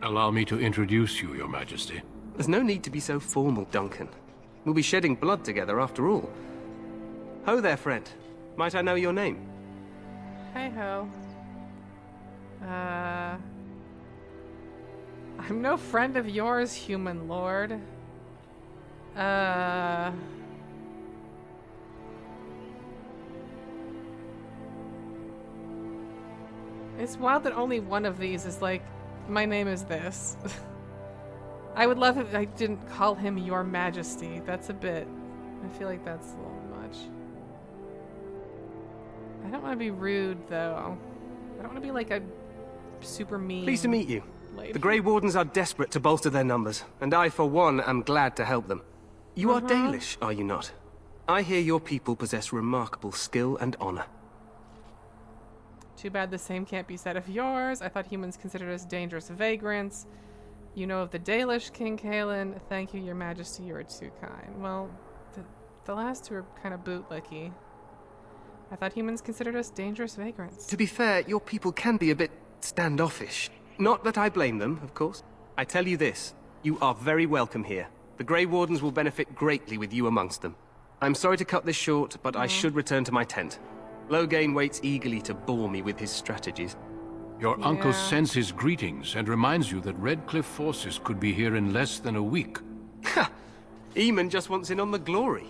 Allow me to introduce you, Your Majesty. There's no need to be so formal, Duncan. We'll be shedding blood together after all. Ho there, friend. Might I know your name? Hey-ho. I'm no friend of yours, human lord. It's wild that only one of these is like, my name is this. I would love if I didn't call him Your Majesty. That's a bit... I feel like that's a little much. I don't want to be rude, though. I don't want to be like a super mean... Pleased to meet you. lady. The Grey Wardens are desperate to bolster their numbers, and I, for one, am glad to help them. You are Dalish, are you not? I hear your people possess remarkable skill and honor. Too bad the same can't be said of yours. I thought humans considered us dangerous vagrants. You know of the Dalish, King Cailan. Thank you, Your Majesty. You are too kind. Well, the last two are kind of bootlicky. I thought humans considered us dangerous vagrants. To be fair, your people can be a bit standoffish. Not that I blame them, of course. I tell you this, you are very welcome here. The Grey Wardens will benefit greatly with you amongst them. I'm sorry to cut this short, but I should return to my tent. Logain waits eagerly to bore me with his strategies. Your uncle sends his greetings and reminds you that Redcliffe forces could be here in less than a week. Ha! Eamon just wants in on the glory.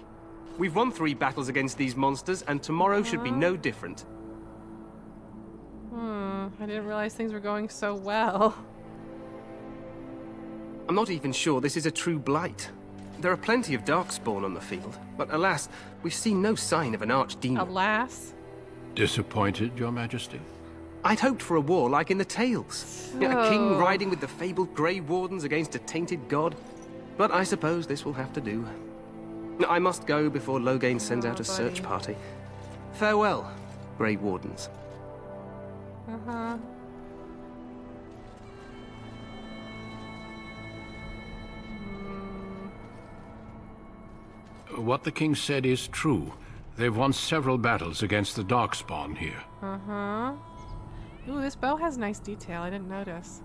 We've won 3 battles against these monsters, and tomorrow should be no different. I didn't realize things were going so well. I'm not even sure this is a true blight. There are plenty of Darkspawn on the field, but alas, we've seen no sign of an archdemon. Alas? Disappointed, Your Majesty? I'd hoped for a war like in the tales. A king riding with the fabled Grey Wardens against a tainted god. But I suppose this will have to do. I must go before Logain sends out a search party. Farewell, Grey Wardens. What the king said is true. They've won several battles against the Darkspawn here. Ooh, this bow has nice detail. I didn't notice.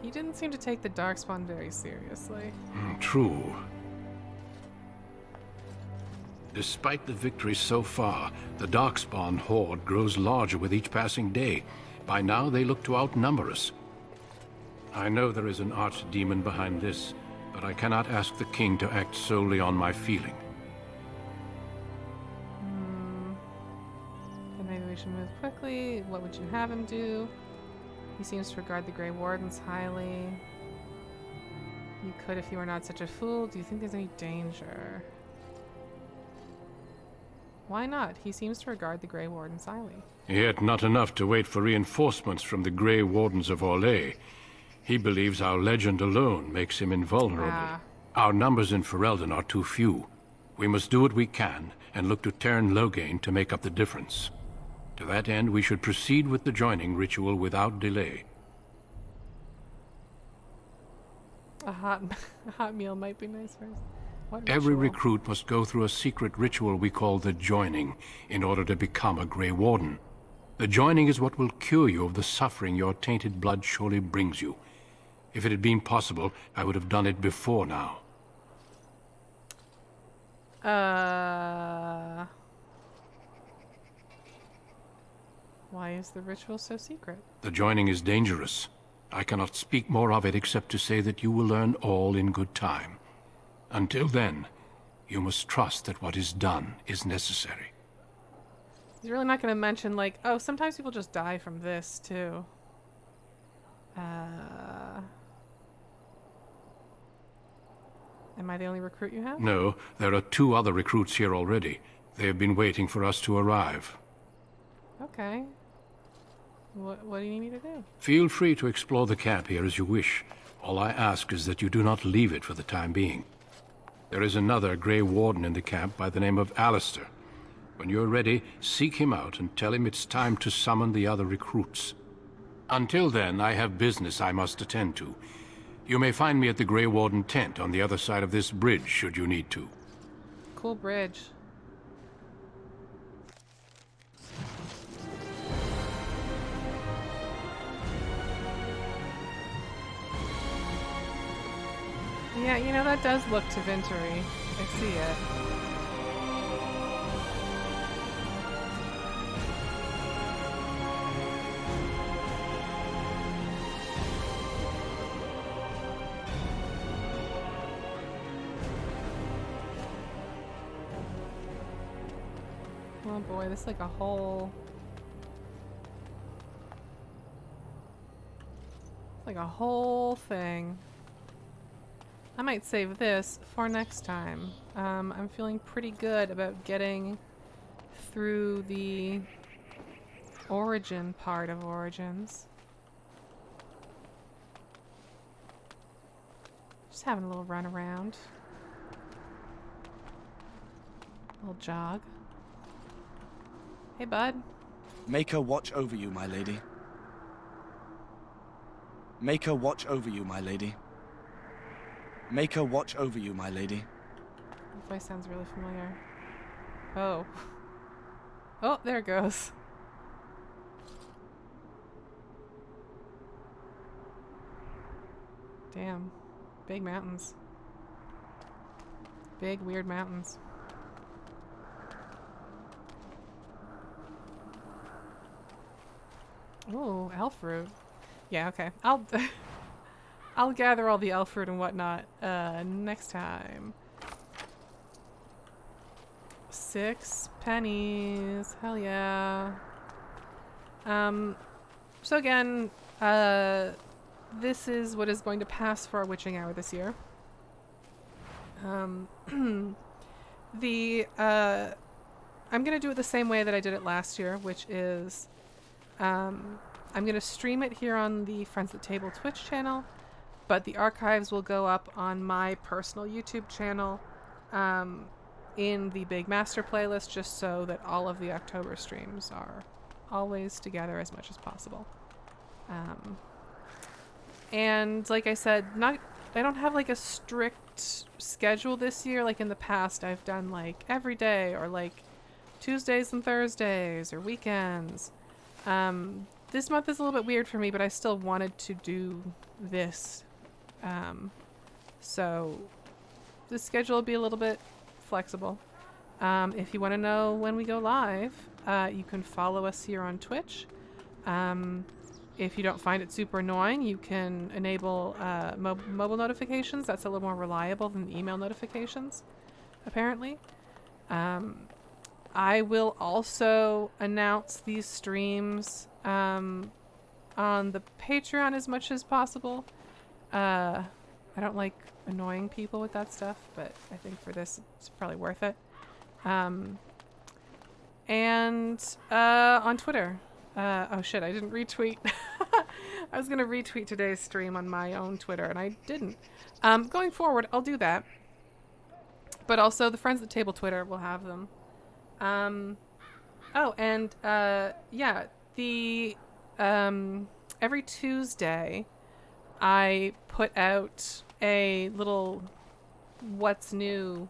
He didn't seem to take the Darkspawn very seriously. True. Despite the victory so far, the Darkspawn horde grows larger with each passing day. By now, they look to outnumber us. I know there is an archdemon behind this, but I cannot ask the king to act solely on my feeling. Then maybe we should move quickly. What would you have him do? He seems to regard the Grey Wardens highly. You could if you were not such a fool. Do you think there's any danger? Why not? He seems to regard the Grey Wardens highly. Yet not enough to wait for reinforcements from the Grey Wardens of Orlais. He believes our legend alone makes him invulnerable. Our numbers in Ferelden are too few. We must do what we can and look to Teyrn Logain to make up the difference. To that end, we should proceed with the joining ritual without delay. A hot meal might be nice first. What Every ritual? recruit must go through a secret ritual we call the Joining in order to become a Grey Warden. The Joining is what will cure you of the suffering your tainted blood surely brings you. If it had been possible, I would have done it before now. Why is the ritual so secret? The joining is dangerous. I cannot speak more of it except to say that you will learn all in good time. Until then, you must trust that what is done is necessary. He's really not going to mention, like, oh, sometimes people just die from this, too. Am I the only recruit you have? No, there are 2 other recruits here already. They have been waiting for us to arrive. Okay. What do you need me to do? Feel free to explore the camp here as you wish. All I ask is that you do not leave it for the time being. There is another Grey Warden in the camp by the name of Alistair. When you're ready, seek him out and tell him it's time to summon the other recruits. Until then, I have business I must attend to. You may find me at the Grey Warden tent on the other side of this bridge, should you need to. Cool bridge. Yeah, you know, that does look to Venturi. I see it. Oh boy, this is like a whole... like a whole thing. I might save this for next time. I'm feeling pretty good about getting through the origin part of Origins. Just having a little run around. A little jog. Hey, bud. Make her watch over you, my lady. Make her watch over you, my lady. Make her watch over you, my lady. That voice sounds really familiar. Oh. Oh, there it goes. Damn. Big mountains. Big, weird mountains. Ooh, elf fruit. Yeah, okay. I'll gather all the elf fruit and whatnot next time. 6 pennies. Hell yeah. So again, this is what is going to pass for our witching hour this year. I'm gonna do it the same way that I did it last year, which is I'm gonna stream it here on the Friends at Table Twitch channel, but the archives will go up on my personal YouTube channel in the Big Master playlist, just so that all of the October streams are always together as much as possible. And like I said, I don't have like a strict schedule this year. Like in the past, I've done like every day or like Tuesdays and Thursdays or weekends. This month is a little bit weird for me, but I still wanted to do this. So the schedule will be a little bit flexible. If you want to know when we go live, you can follow us here on Twitch. If you don't find it super annoying, you can enable mobile notifications. That's a little more reliable than email notifications, apparently. I will also announce these streams on the Patreon as much as possible. I don't like annoying people with that stuff, but I think for this it's probably worth it. And on Twitter. Oh shit, I didn't retweet. I was gonna retweet today's stream on my own Twitter and I didn't. Going forward, I'll do that. But also the Friends at Table Twitter will have them. Oh, and yeah, the every Tuesday I put out a little what's new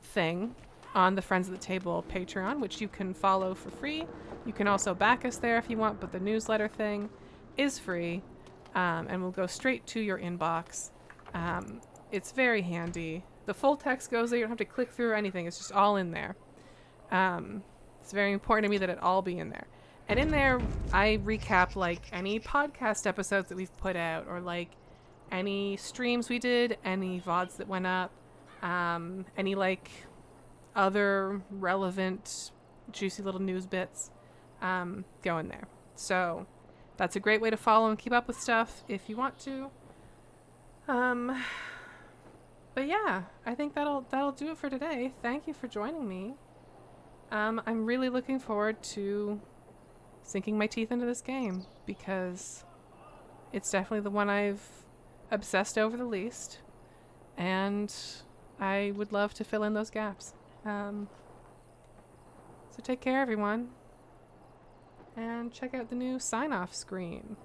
thing on the Friends at the Table Patreon, which you can follow for free. You can also back us there if you want, but the newsletter thing is free and will go straight to your inbox. It's very handy. The full text goes there. You don't have to click through or anything. It's just all in there. It's very important to me that it all be in there. And in there, I recap like any podcast episodes that we've put out, or like any streams we did, any VODs that went up, any like other relevant, juicy little news bits go in there. So that's a great way to follow and keep up with stuff if you want to. But yeah, I think that'll do it for today. Thank you for joining me. I'm really looking forward to sinking my teeth into this game, because it's definitely the one I've obsessed over the least, and I would love to fill in those gaps. So take care, everyone, and check out the new sign-off screen.